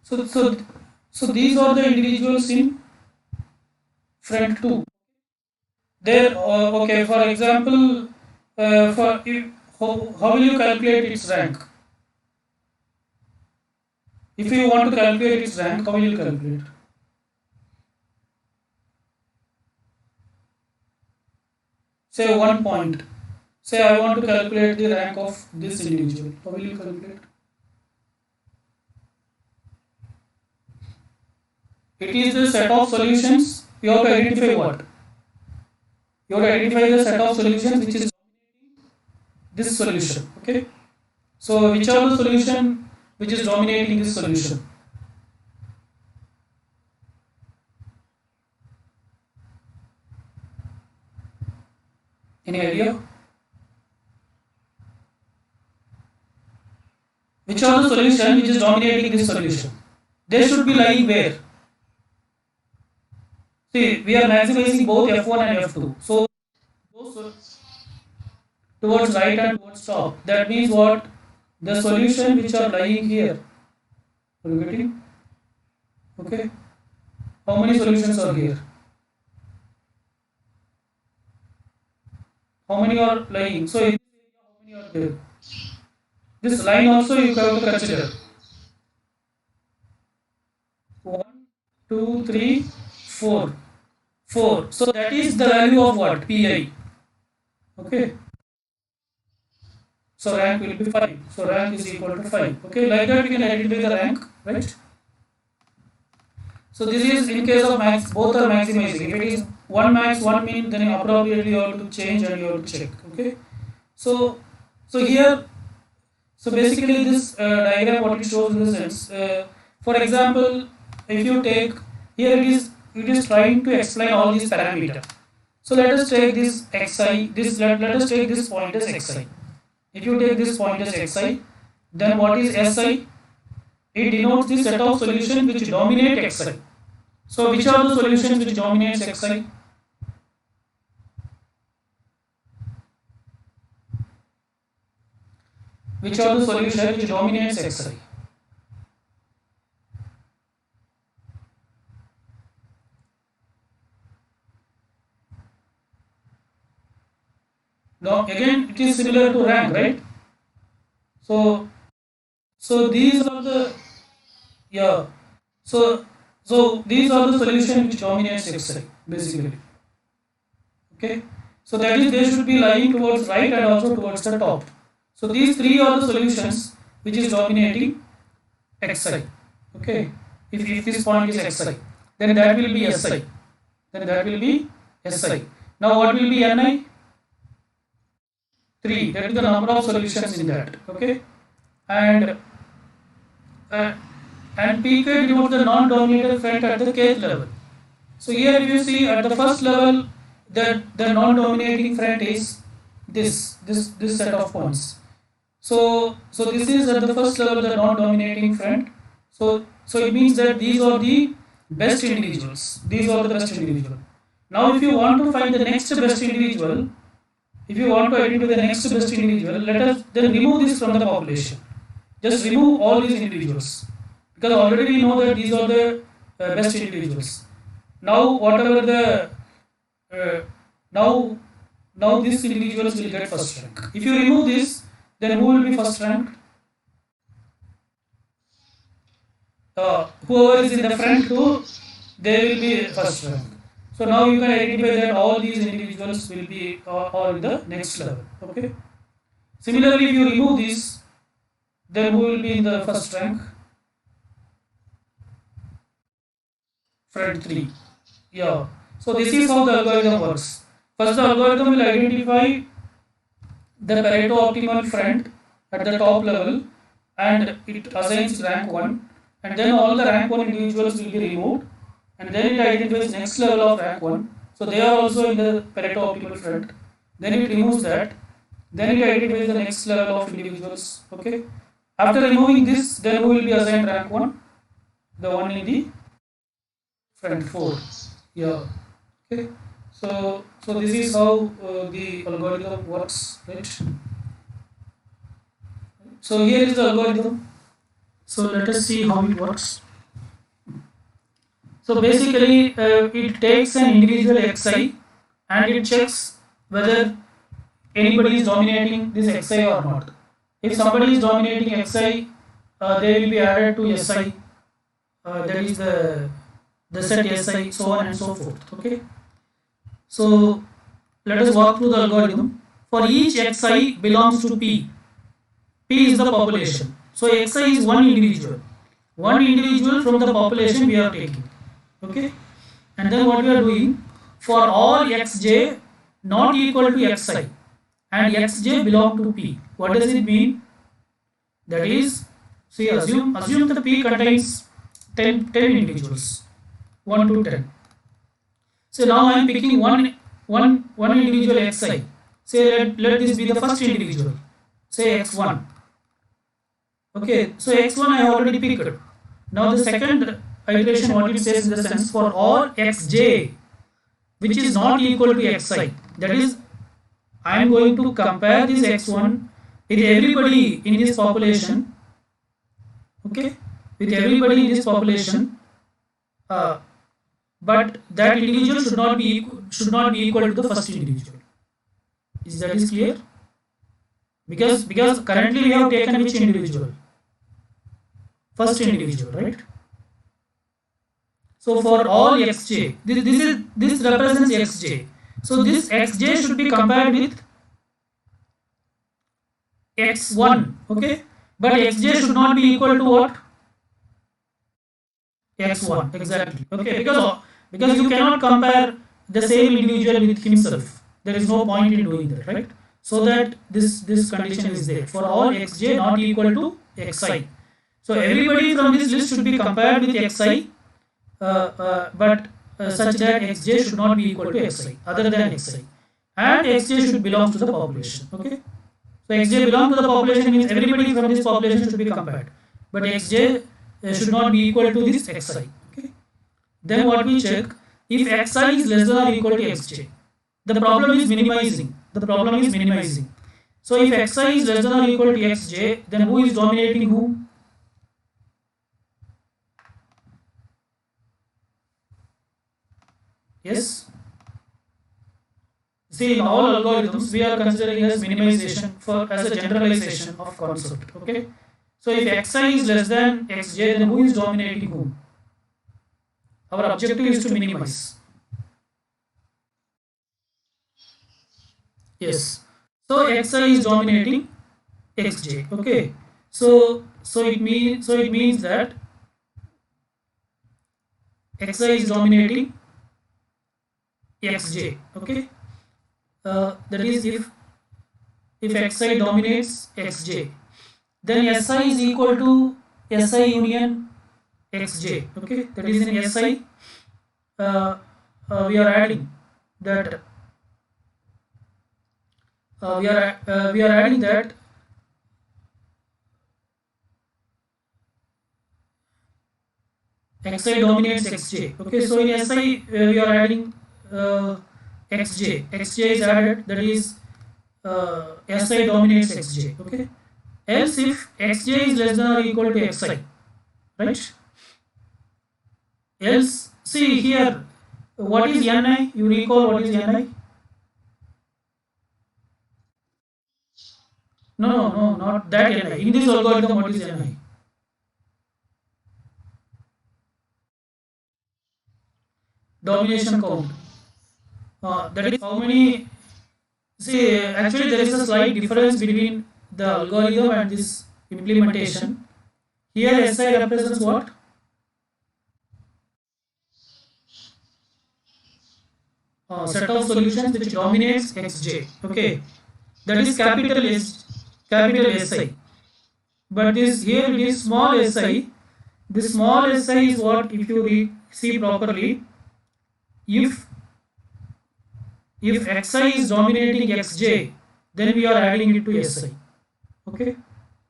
So, so, so these are the individuals in front 2. There, okay, for example, for if, how will you calculate its rank? If you want to calculate its rank, how will you calculate? Say 1 point. Say I want to calculate the rank of this individual. How will you calculate? It is the set of solutions. You have to identify what? You have to identify the set of solutions which is this solution. Okay. So which are the solution which is dominating this solution? Any idea? Which are the solution which is dominating this solution? They should be lying where? See, we are maximizing both F1 and F2. So those towards right and towards top. That means what? The solution which are lying here. Are you getting? Okay. How many solutions are here? How many are lying? So in this area, how many are there? This line also you have to consider. 1, 2, 3, 4. 4. So that is the value of what? Pi. Okay. So rank will be 5. So rank is equal to 5. Okay. Like that we can identify the rank, right? So this is in case of max, both are maximizing. If it is one max, one min, then appropriately you have to change and you have to check. Okay. So here, so basically this diagram what it shows in the sense, for example, if you take here it is trying to explain all these parameters. So let us take this xi, this let us take this point as xi. If you take this point as xi, then what is si? It denotes the set of solutions which dominate xi. So which are the solutions which dominates xi? Which are the solutions which dominates xi? Now again it is similar to rank, right? So these are the, yeah. So these are the solutions which dominates xi basically. Okay. So that is they should be lying towards right and also towards the top. So these three are the solutions which is dominating xi. Okay. If this point is xi, then that will be si. Then that will be si. Now what will be ni? 3. That is the number of solutions in that. Okay. And pk denotes the non-dominated friend at the kth level. So here if you see at the first level, the non-dominating friend is this set of points. So this is at the first level the non-dominating friend. So it means that these are the best individuals. These are the best individual. Now, if you want to find the next best individual, if you want to identify the next best individual, let us then remove this from the population. Just remove all these individuals because already we know that these are the best individuals. Now, whatever the uh, now now these individuals will get first rank. If you remove this, then who will be first rank? Whoever is in the front two, they will be first rank. So now you can identify that all these individuals will be all in the next level. Okay. Similarly, if you remove this, then who will be in the first rank? Front three. Yeah. So this is how the algorithm works. First, the algorithm will identify the Pareto optimal friend at the top level and it assigns rank 1, and then all the rank 1 individuals will be removed, and then it identifies next level of rank 1. So they are also in the Pareto optimal friend. Then it removes that. Then it identifies the next level of individuals. Okay. After removing this, then who will be assigned rank 1? The one in the front 4. Yeah. Okay. So this is how the algorithm works, right? So here is the algorithm. So let us see how it works. So basically, it takes an individual xi and it checks whether anybody is dominating this xi or not. If somebody is dominating xi, they will be added to si. That is the set si, so on and so forth. Okay. So let us walk through the algorithm. For each xi belongs to p. P is the population. So xi is one individual. One individual from the population we are taking. Okay. And then what we are doing, for all xj not equal to xi and xj belong to p. What does it mean? That is, see, assume the p contains 10 individuals, 1 to 10. So now I am picking one individual xi. Say let this be the first individual. Say x1. Okay, so x1 I already picked. Now the second iteration, what it says in the sense, for all xj which is not equal to xi, that is, I am going to compare this x1 with everybody in this population. Okay, with everybody in this population, uh, but that individual should not be equal to the first individual. Is that is clear? Because currently we have taken which individual? First individual, right? So for all xj, this represents xj. So this xj should be compared with x1. Okay, but xj should not be equal to what? X1, exactly. Okay, because you cannot compare the same individual with himself. There is no point in doing that, right? So that this condition is there for all xj not equal to xi. So everybody from this list should be compared with xi, but such that xj should not be equal to xi, other than xi, and xj should belong to the population. Okay. So xj belong to the population means everybody from this population should be compared, but xj should not be equal to this xi. Okay. Then what we check, if xi is less than or equal to xj, the problem is minimizing. The problem is minimizing. So if xi is less than or equal to xj, then who is dominating whom? Yes. See, in all algorithms, we are considering as minimization for as a generalization of concept. Okay. So if xi is less than xj, then who is dominating whom? Our objective is to minimize. Yes. So xi is dominating xj. Okay. So it means that xi is dominating xj. Okay. That is, if xi dominates xj, then si is equal to si union xj. Okay. That is, in si we are adding that we are adding that xi dominates xj. Okay, so in si we are adding xj is added, that is si dominates xj. Okay, else if xj is less than or equal to xi, right? Else, see here, what is ni? You recall what is ni? No, not that ni. In this algorithm, what is ni? Domination count. That is how many. See, actually, there is a slight difference between the algorithm and this implementation. Here, SI represents what? Set of solutions which dominates Xj. Okay, that is capital S, capital Si. But this here it is small Si. This small Si is what, if you see properly, if xi is dominating xj, then we are adding it to si. Okay,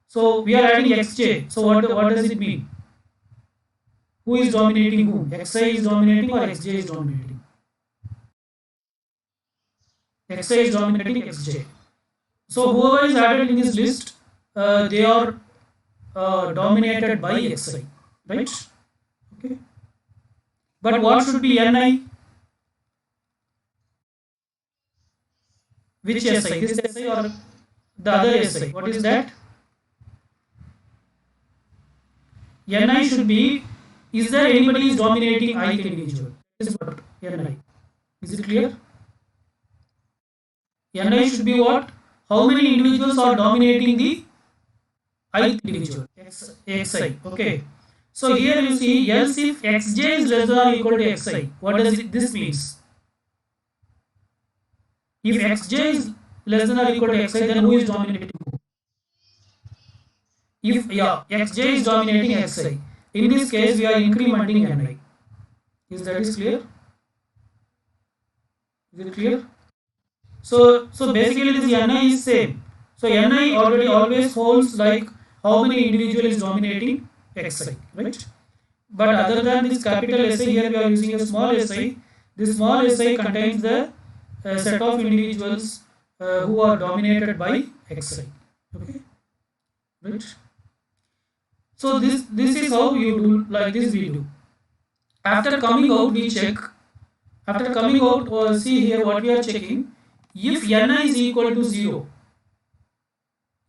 so we are adding xj. So what does it mean? Who is dominating whom? Xi is dominating or xj is dominating? Xi is dominating xj. So whoever is added in this list, they are dominated by xi, right? Okay. But what should be ni? Which si? This si or the other si? What is that? Ni should be, is there anybody is dominating ith individual? This is what Ni. Is it clear? Ni should be what? How many individuals are dominating the ith individual? Xi. Okay. So here you see, else if xj is less than or equal to xi, what does this means? If xj is less than or equal to xi, then who is dominating who? If xj is dominating xi, in this case we are incrementing ni. Is that is clear? Is it clear? So basically this ni is same. So ni already always holds like how many individual is dominating xi, right? But other than this capital Si, here we are using a small si. This small si contains the set of individuals who are dominated by xi. Okay, right? So this is how you do, like this we do. After coming out, we check. After coming out, see here what we are checking. If ni is equal to 0,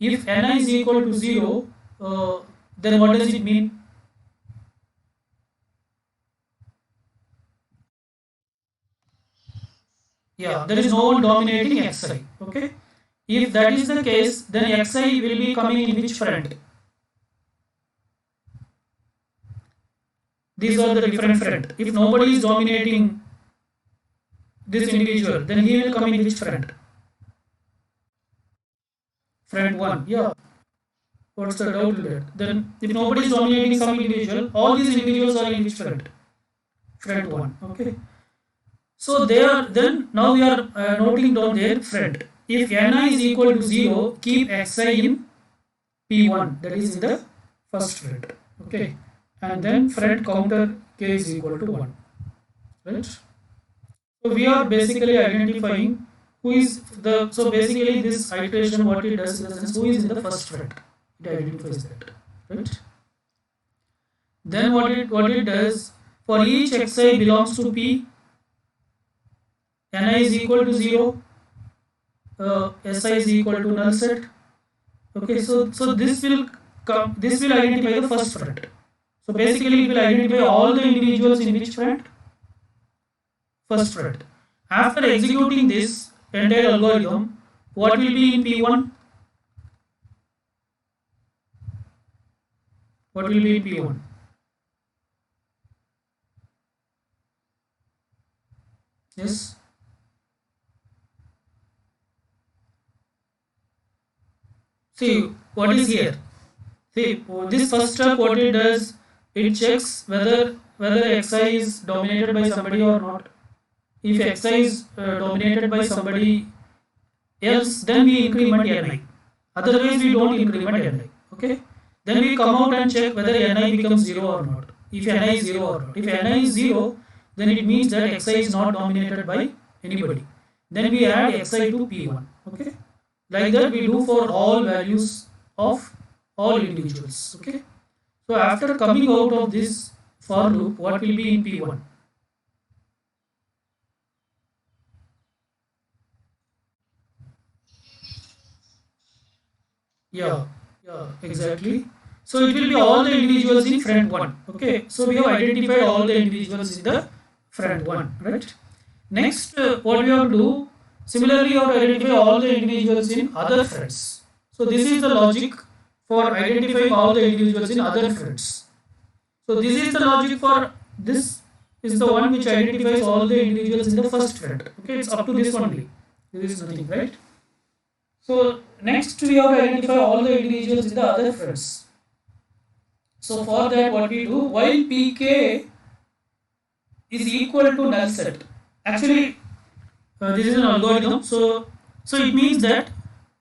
if ni is equal to 0, then what does it mean? Yeah, there is no one dominating xi. Okay. If that is the case, then xi will be coming in which front? These are the different front. If nobody is dominating this individual, then he will come in which front? Front 1. Yeah. What's the doubt in that? Then if nobody is dominating some individual, all these individuals are in which front? Front 1. Okay. So there, then now we are noting down their front. If ni is equal to 0, keep xi in P1, that is in the first front. Okay. And then front counter k is equal to 1. Right? So we are basically identifying who is the, so basically this iteration what it does in the sense who is in the first front. It identifies that. Right? Then what it does, for each xi belongs to P, ni is equal to 0, si is equal to null set. Okay, so this will identify the first front. So basically it will identify all the individuals in which front? First front. After executing this entire algorithm, what will be in P1? What will be in P1? Yes. See what is here. See this first step what it does, it checks whether xi is dominated by somebody or not. If xi is dominated by somebody else, then we increment ni. Otherwise we don't increment ni. Okay. Then we come out and check whether ni becomes 0 or not. if Ni is 0 or not. If Ni is 0, then it means that Xi is not dominated by anybody. Then we add Xi to P1. Okay. Like that we do for all values of all individuals. Okay. So after coming out of this for loop, what will be in P1? Yeah, yeah, exactly. So it will be all the individuals in front one. Okay, so we have identified all the individuals in the front one, right? Next, what we have to do, similarly, you have to identify all the individuals in other fronts. So this is the logic for identifying all the individuals in other fronts. So this is the logic for this is the one which identifies all the individuals in the first front. Okay, it's up to this only. This is nothing, right? So next we have to identify all the individuals in the other fronts. So for that what we do, while Pk is equal to null set. Actually this is an algorithm. So it means that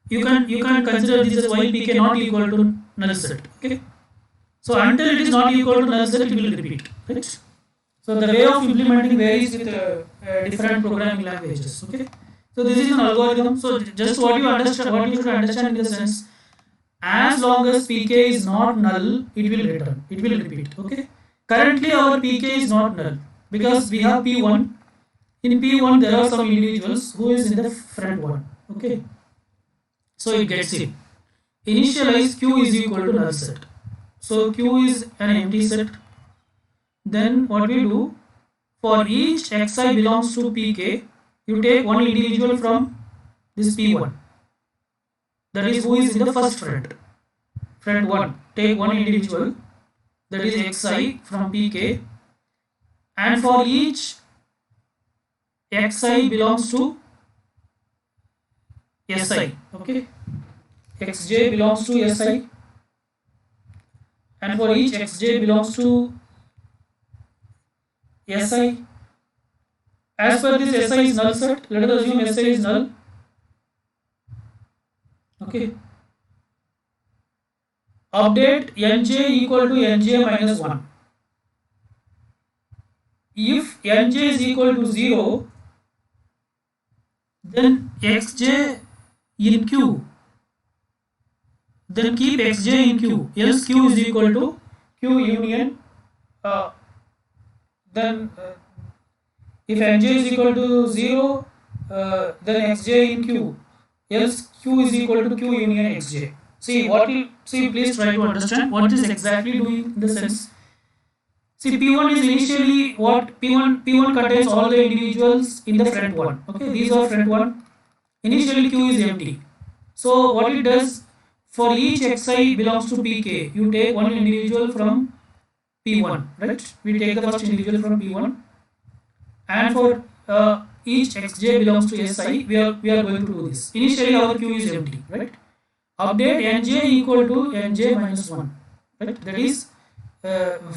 you can consider this as while Pk not equal to null set. Okay. So until it is not equal to null set, it will repeat. Right. So the way of implementing varies with different programming languages. Okay. So this is an algorithm. So just what you understand, what you should understand in the sense, as long as pk is not null, it will return. It will repeat. Okay. Currently our pk is not null because we have p1. In p1 there are some individuals who is in the front one. Okay. So it gets in. Initialize q is equal to null set. So q is an empty set. Then what we do, for each xi belongs to pk, you take one individual from this p1, that is who is in the first front, front 1. Take one individual, that is xi from pk, and for each xi belongs to si. Okay, xj belongs to si, and for each xj belongs to si. As per this si is null set, let us assume si is null. Okay. Update nj equal to nj minus 1. If nj is equal to 0, then xj in q. Then keep xj in q. Else q is equal to q union. Then if nj is equal to 0, then xj in q. Else q is equal to q union xj. See what will see. Please try to understand what is exactly doing in the sense. See, P1 is initially what P1 contains all the individuals in the front one. Okay, these are front one. Initially Q is empty. So what it does, for each xi belongs to Pk, you take one individual from P1, right? We take the first individual from P1, and for each xj belongs to Si, we are going to do this. Initially our Q is empty, right? Update nj equal to nj minus 1, right? That is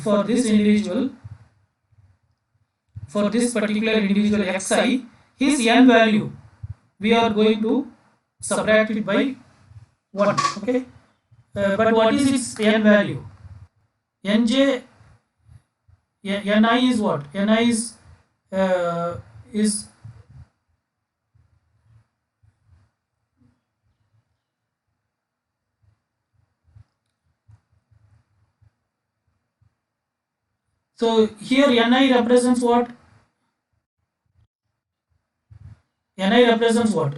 for this individual, for this particular individual xi, his n value, we are going to subtract it by 1. Okay. But what is its n value? Nj, ni is what? Ni is so here ni represents what? Ni represents what?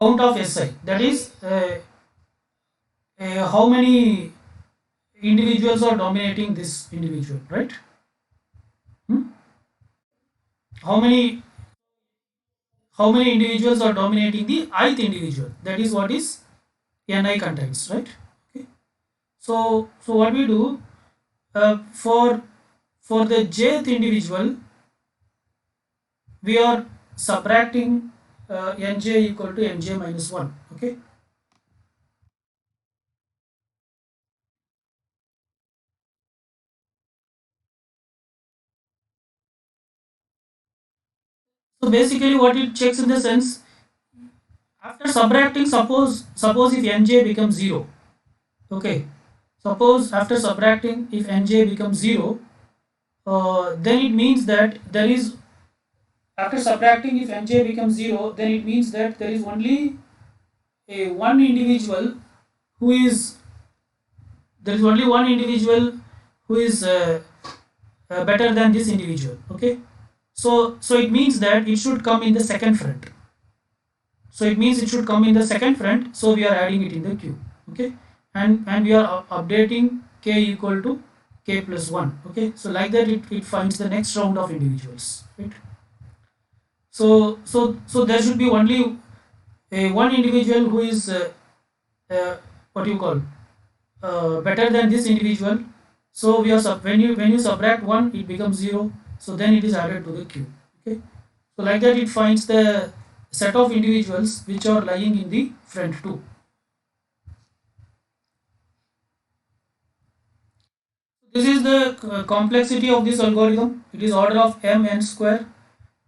Count of Si. That is how many individuals are dominating this individual, right? Hmm? How many individuals are dominating the ith individual? That is what is ni contains, right? Okay. So what we do, for the jth individual, we are subtracting nj equal to nj minus 1. Okay. So basically what it checks in the sense, after subtracting, suppose if nj becomes 0. Okay. Suppose after subtracting, if nj becomes 0, then it means that there is, after subtracting, if nj becomes 0, then it means that there is only a one individual who is, there is only one individual who is better than this individual. Okay, so it means that it should come in the second front. So it means it should come in the second front, so we are adding it in the queue. Okay, and we are updating k equal to k plus 1. Okay, so like that it finds the next round of individuals, right? So there should be only a one individual who is what do you call, better than this individual. So we are when you subtract 1, it becomes 0, so then it is added to the queue. Okay, so like that it finds the set of individuals which are lying in the front 2. This is the complexity of this algorithm. It is order of m square,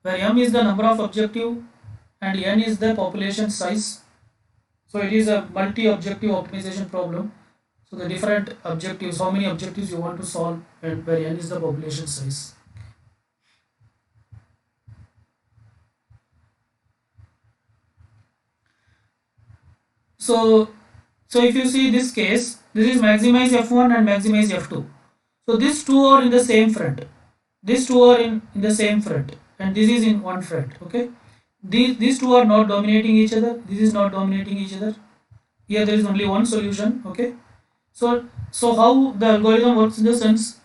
where m is the number of objective and n is the population size. So it is a multi-objective optimization problem. So the different objectives, how many objectives you want to solve, and where n is the population size. So if you see this case, this is maximize f1 and maximize f2. So these two are in the same front. These two are in the same front, and this is in one front. Okay, these two are not dominating each other. This is not dominating each other. Here there is only one solution. Okay, so how the algorithm works in the sense,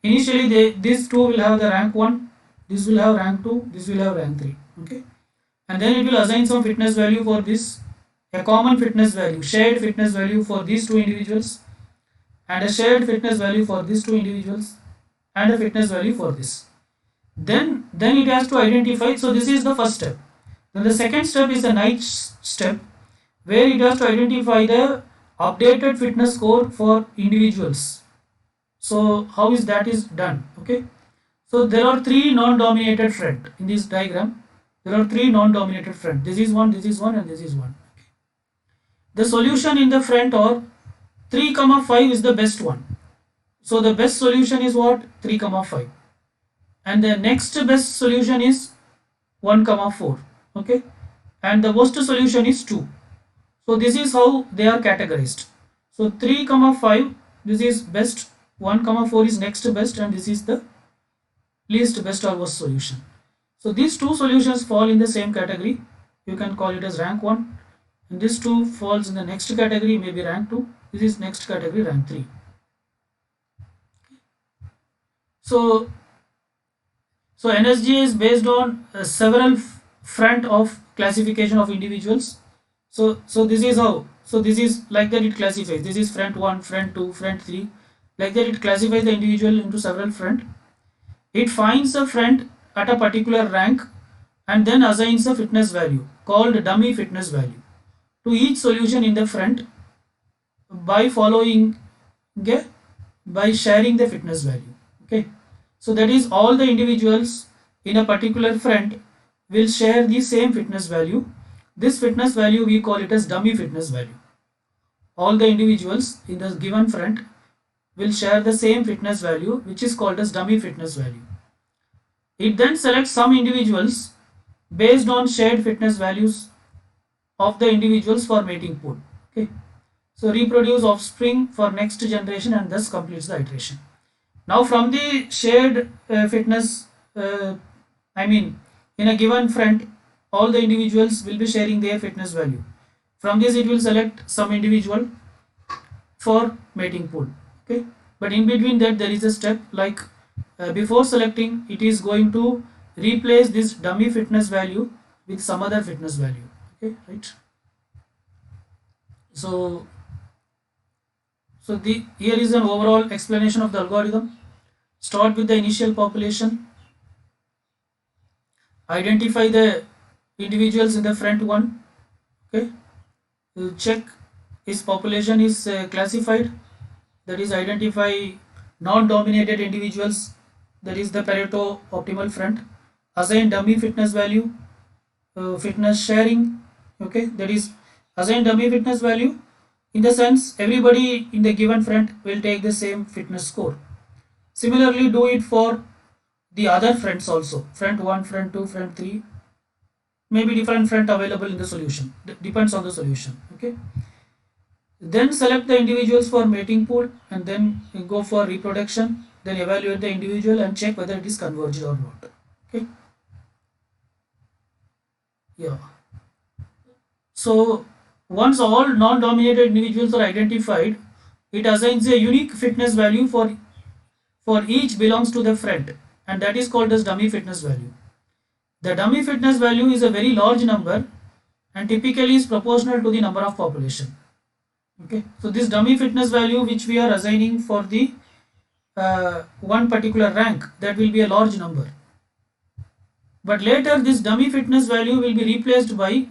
initially these two will have the rank 1, this will have rank 2, this will have rank 3. Okay, and then it will assign some fitness value for this, a common fitness value, shared fitness value for these two individuals, and a shared fitness value for these two individuals, and a fitness value for this. Then it has to identify. So this is the first step. Then the second step is the ninth step, where it has to identify the updated fitness score for individuals. So how is that is done? Okay, so there are three non-dominated front in this diagram. There are three non-dominated front. This is one, and this is one. The solution in the front or 3, 5 is the best one. So the best solution is what? 3, 5. And the next best solution is 1, 4. Okay, and the worst solution is 2. So this is how they are categorized. So 3, 5, this is best, 1, 4 is next best, and this is the least best or worst solution. So these two solutions fall in the same category. You can call it as rank 1, and this 2 falls in the next category, maybe rank 2. This is next category, rank 3. So NSGA is based on several front of classification of individuals. So this is how. So this is like that it classifies. This is front 1, front 2, front 3. Like that it classifies the individual into several front. It finds a front at a particular rank and then assigns a fitness value called dummy fitness value to each solution in the front by following, okay, by sharing the fitness value. Okay, so that is all the individuals in a particular front will share the same fitness value. This fitness value we call it as dummy fitness value. All the individuals in the given front will share the same fitness value, which is called as dummy fitness value. It then selects some individuals based on shared fitness values of the individuals for mating pool. Okay, so reproduce offspring for next generation and thus completes the iteration. Now from the shared fitness, I mean in a given front, all the individuals will be sharing their fitness value. From this it will select some individual for mating pool. Okay, but in between that there is a step like before selecting, it is going to replace this dummy fitness value with some other fitness value. Okay, right? So here is an overall explanation of the algorithm. Start with the initial population, identify the individuals in the front one. Okay, you check his population is classified, that is identify non-dominated individuals, that is the Pareto optimal front. Assign dummy fitness value, fitness sharing. Okay, that is assign dummy fitness value In the sense, everybody in the given friend will take the same fitness score. Similarly, do it for the other friends also. Friend 1, friend 2, friend 3. Maybe different friend available in the solution. Depends on the solution. Okay. Then select the individuals for mating pool and then go for reproduction. Then evaluate the individual and check whether it is converged or not. Okay. Yeah. So once all non-dominated individuals are identified, it assigns a unique fitness value for each belongs to the friend, and that is called as dummy fitness value. The dummy fitness value is a very large number and typically is proportional to the number of population. Okay, so this dummy fitness value which we are assigning for the one particular rank, that will be a large number. But later this dummy fitness value will be replaced by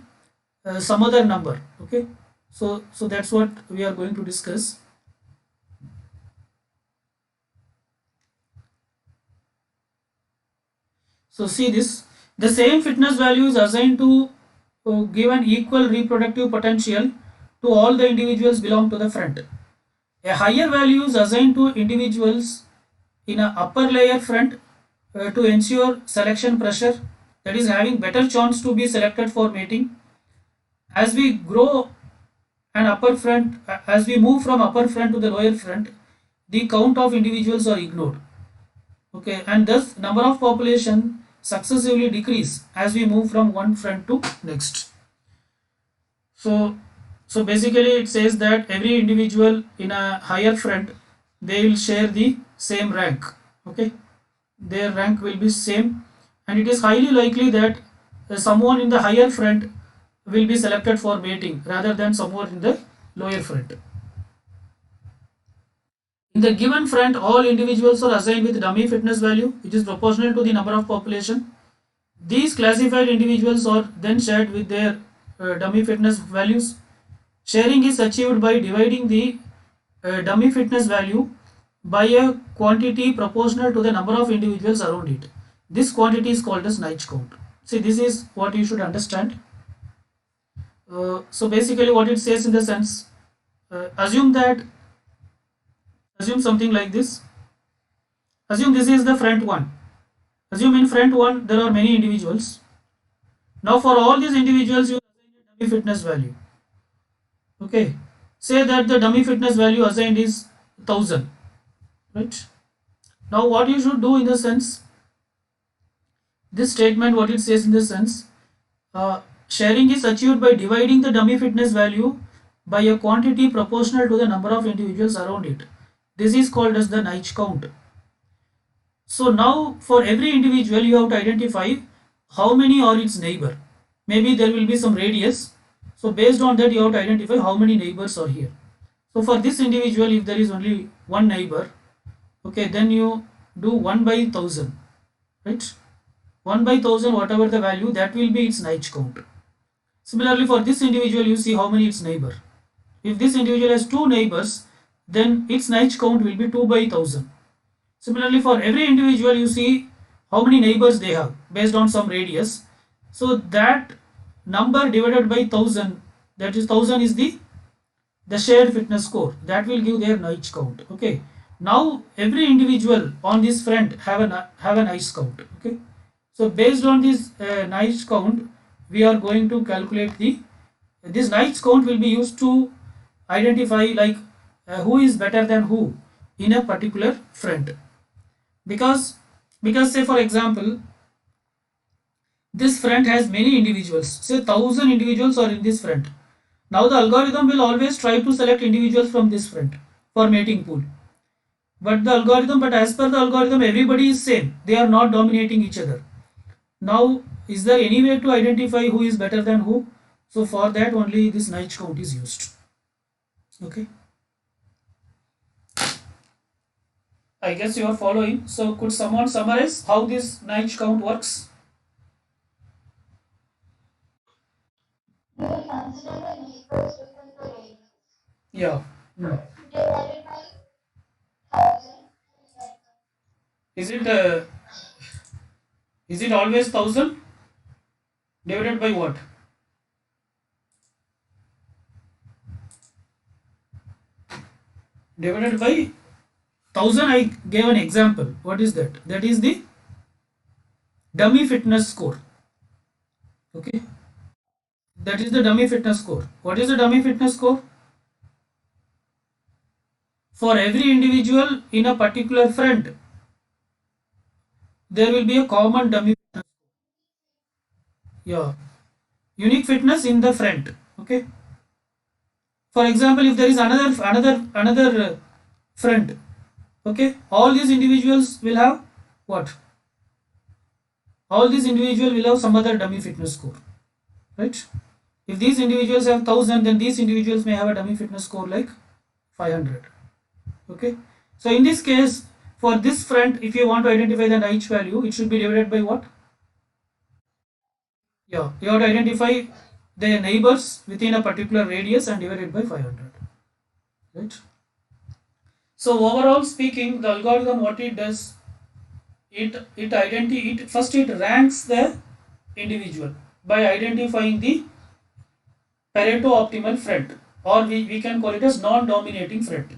some other number. Okay, so that's what we are going to discuss. So see this, the same fitness value is assigned to give an equal reproductive potential to all the individuals belong to the friend. A higher value is assigned to individuals in a upper layer friend to ensure selection pressure, that is having better chance to be selected for mating. As we grow an upper friend, as we move from upper friend to the lower friend, the count of individuals are ignored. Okay, and thus number of population successively decrease as we move from one friend to next. So basically it says that every individual in a higher friend, they will share the same rank. Okay, their rank will be same, and it is highly likely that someone in the higher friend will be selected for mating rather than someone in the lower friend. In the given friend, all individuals are assigned with dummy fitness value, which is proportional to the number of population. These classified individuals are then shared with their dummy fitness values. Sharing is achieved by dividing the dummy fitness value by a quantity proportional to the number of individuals around it. This quantity is called as Naish count. See, this is what you should understand. So basically what it says in the sense, assume something like this. Assume this is the front one. Assume in front one there are many individuals. Now for all these individuals you assign a dummy fitness value. Okay, say that the dummy fitness value assigned is 1000, right? Now what you should do in the sense, this statement what it says in the sense, sharing is achieved by dividing the dummy fitness value by a quantity proportional to the number of individuals around it. This is called as the Naish count. So now for every individual you have to identify how many are its neighbor. Maybe there will be some radius. So based on that you have to identify how many neighbors are here. So for this individual, if there is only one neighbor, okay, then you do 1 by 1000, right? 1 by 1000, whatever the value, that will be its Naish count. Similarly for this individual, you see how many its neighbor. If this individual has two neighbors, then its Naish count will be 2 by 1000. Similarly for every individual, you see how many neighbors they have based on some radius. So that number divided by 1000, that is 1000 is the shared fitness score, that will give their Naish count. Okay, now every individual on this friend have a Naish count. Okay, so based on this Naish count, we are going to calculate this Naish count will be used to identify like who is better than who in a particular friend. Because say for example, this friend has many individuals, say 1000 individuals are in this friend. Now the algorithm will always try to select individuals from this friend for mating pool. But as per the algorithm, everybody is same. They are not dominating each other. Now, is there any way to identify who is better than who? So for that only this Naish count is used. Okay. I guess you are following. So could someone summarize how this Naish count works? Yeah. Hmm. Is it uh, is it always 1000 divided by what? divided by 1000. I gave an example. What is that? That is the dummy fitness score. Okay, that is the dummy fitness score. What is the dummy fitness score? For every individual in a particular friend, there will be a common dummy fitness. Yeah, unique fitness in the friend. Okay. For example, if there is another friend, okay, all these individuals will have what? All these individuals will have some other dummy fitness score, right? If these individuals have 1000, then these individuals may have a dummy fitness score like 500. Okay, so in this case, for this friend, if you want to identify the H value, it should be divided by what? Yeah, you have to identify the neighbors within a particular radius and divide it by 500, right? So overall speaking, the algorithm, what it does, it first it ranks the individual by identifying the Pareto optimal friend, or we can call it as non-dominating friend.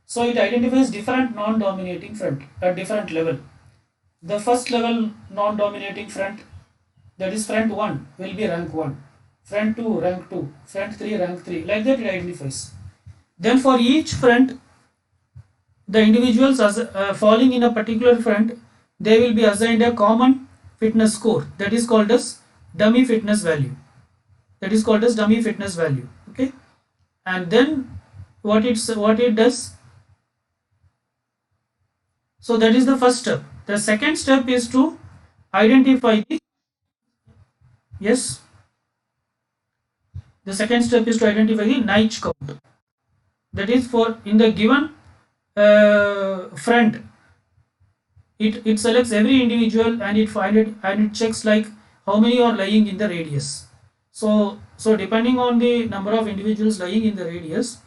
So it identifies different non-dominating friend at different level. The first level non-dominating friend, that is friend 1, will be rank 1, friend 2 rank 2, friend 3 rank 3, like that it identifies. Then for each friend, the individuals as falling in a particular friend, they will be assigned a common fitness score, that is called as dummy fitness value. That is called as dummy fitness value. Okay, and then what it does, so that is the first step. The second step is to identify the, yes, the second step is to identify the Naiche count. That is, for in the given friend, it selects every individual and it checks like how many are lying in the radius. So depending on the number of individuals lying in the radius,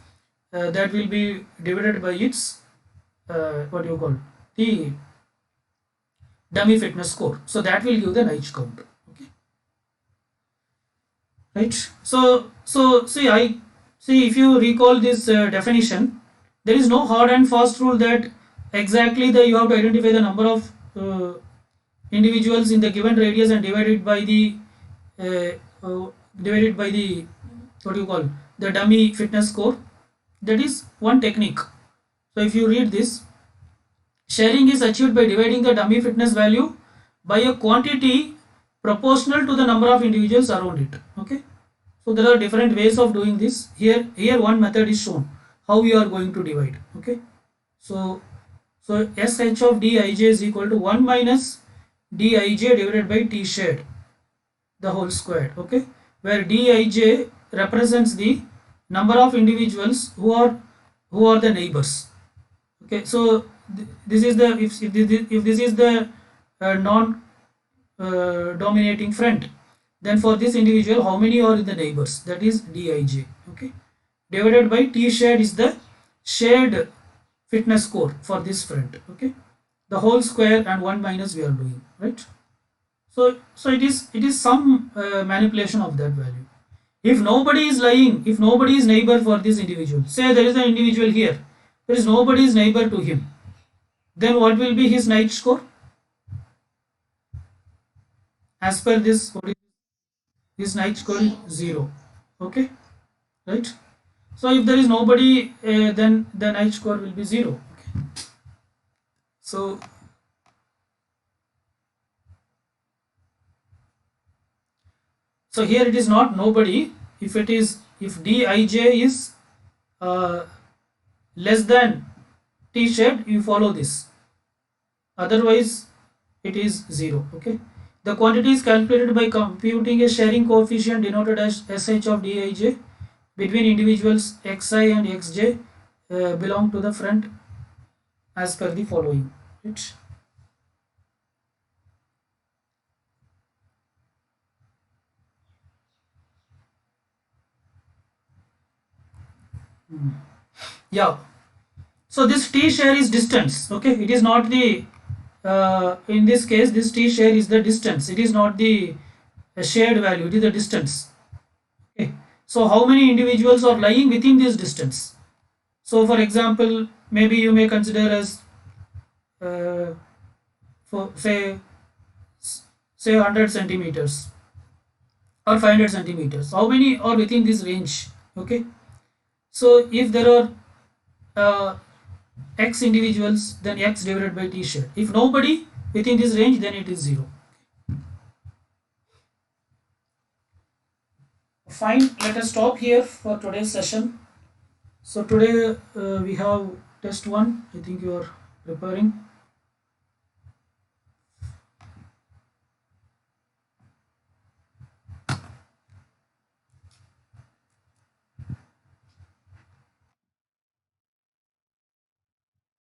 that will be divided by its what do you call, the dummy fitness score. So that will give the Naiche count. Okay, right? So see if you recall this definition, there is no hard and fast rule that exactly you have to identify the number of individuals in the given radius and uh, divided by the what do you call, the dummy fitness score. That is one technique. So if you read this, sharing is achieved by dividing the dummy fitness value by a quantity proportional to the number of individuals around it. Okay, so there are different ways of doing this. Here one method is shown how we are going to divide. Okay, so sh of dij is equal to 1 minus dij divided by t shared, the whole square. Okay, where dij represents the number of individuals who are the neighbors. Okay, so this is the, if this is the non dominating friend, then for this individual how many are in the neighbors, that is dij. Okay, divided by t shared is the shared fitness score for this friend. Okay, the whole square and 1 minus we are doing, right? So it is some manipulation of that value. If nobody is lying, if nobody is neighbor for this individual, say there is an individual here, there is nobody is neighbor to him, then what will be his Naiche score? As per this, his Naiche score is 0. Okay, right? So if there is nobody, then the Naiche score will be 0. Okay. So here it is not nobody. If dij is less than t shared, you follow this. Otherwise, it is 0. Okay. The quantity is calculated by computing a sharing coefficient denoted as sh of dij between individuals xi and xj belong to the friend as per the following. Right? Yeah. So this t share is distance. Okay, it is not the in this case this t share is the distance. It is not the shared value. It is the distance. Okay. So how many individuals are lying within this distance? So for example, maybe you may consider as uh, for say 100 centimeters or 500 centimeters. How many are within this range? Okay. So if there are uh, x individuals, then x divided by t shared. If nobody within this range, then it is 0. Fine, let us stop here for today's session. So today we have test 1. I think you are preparing.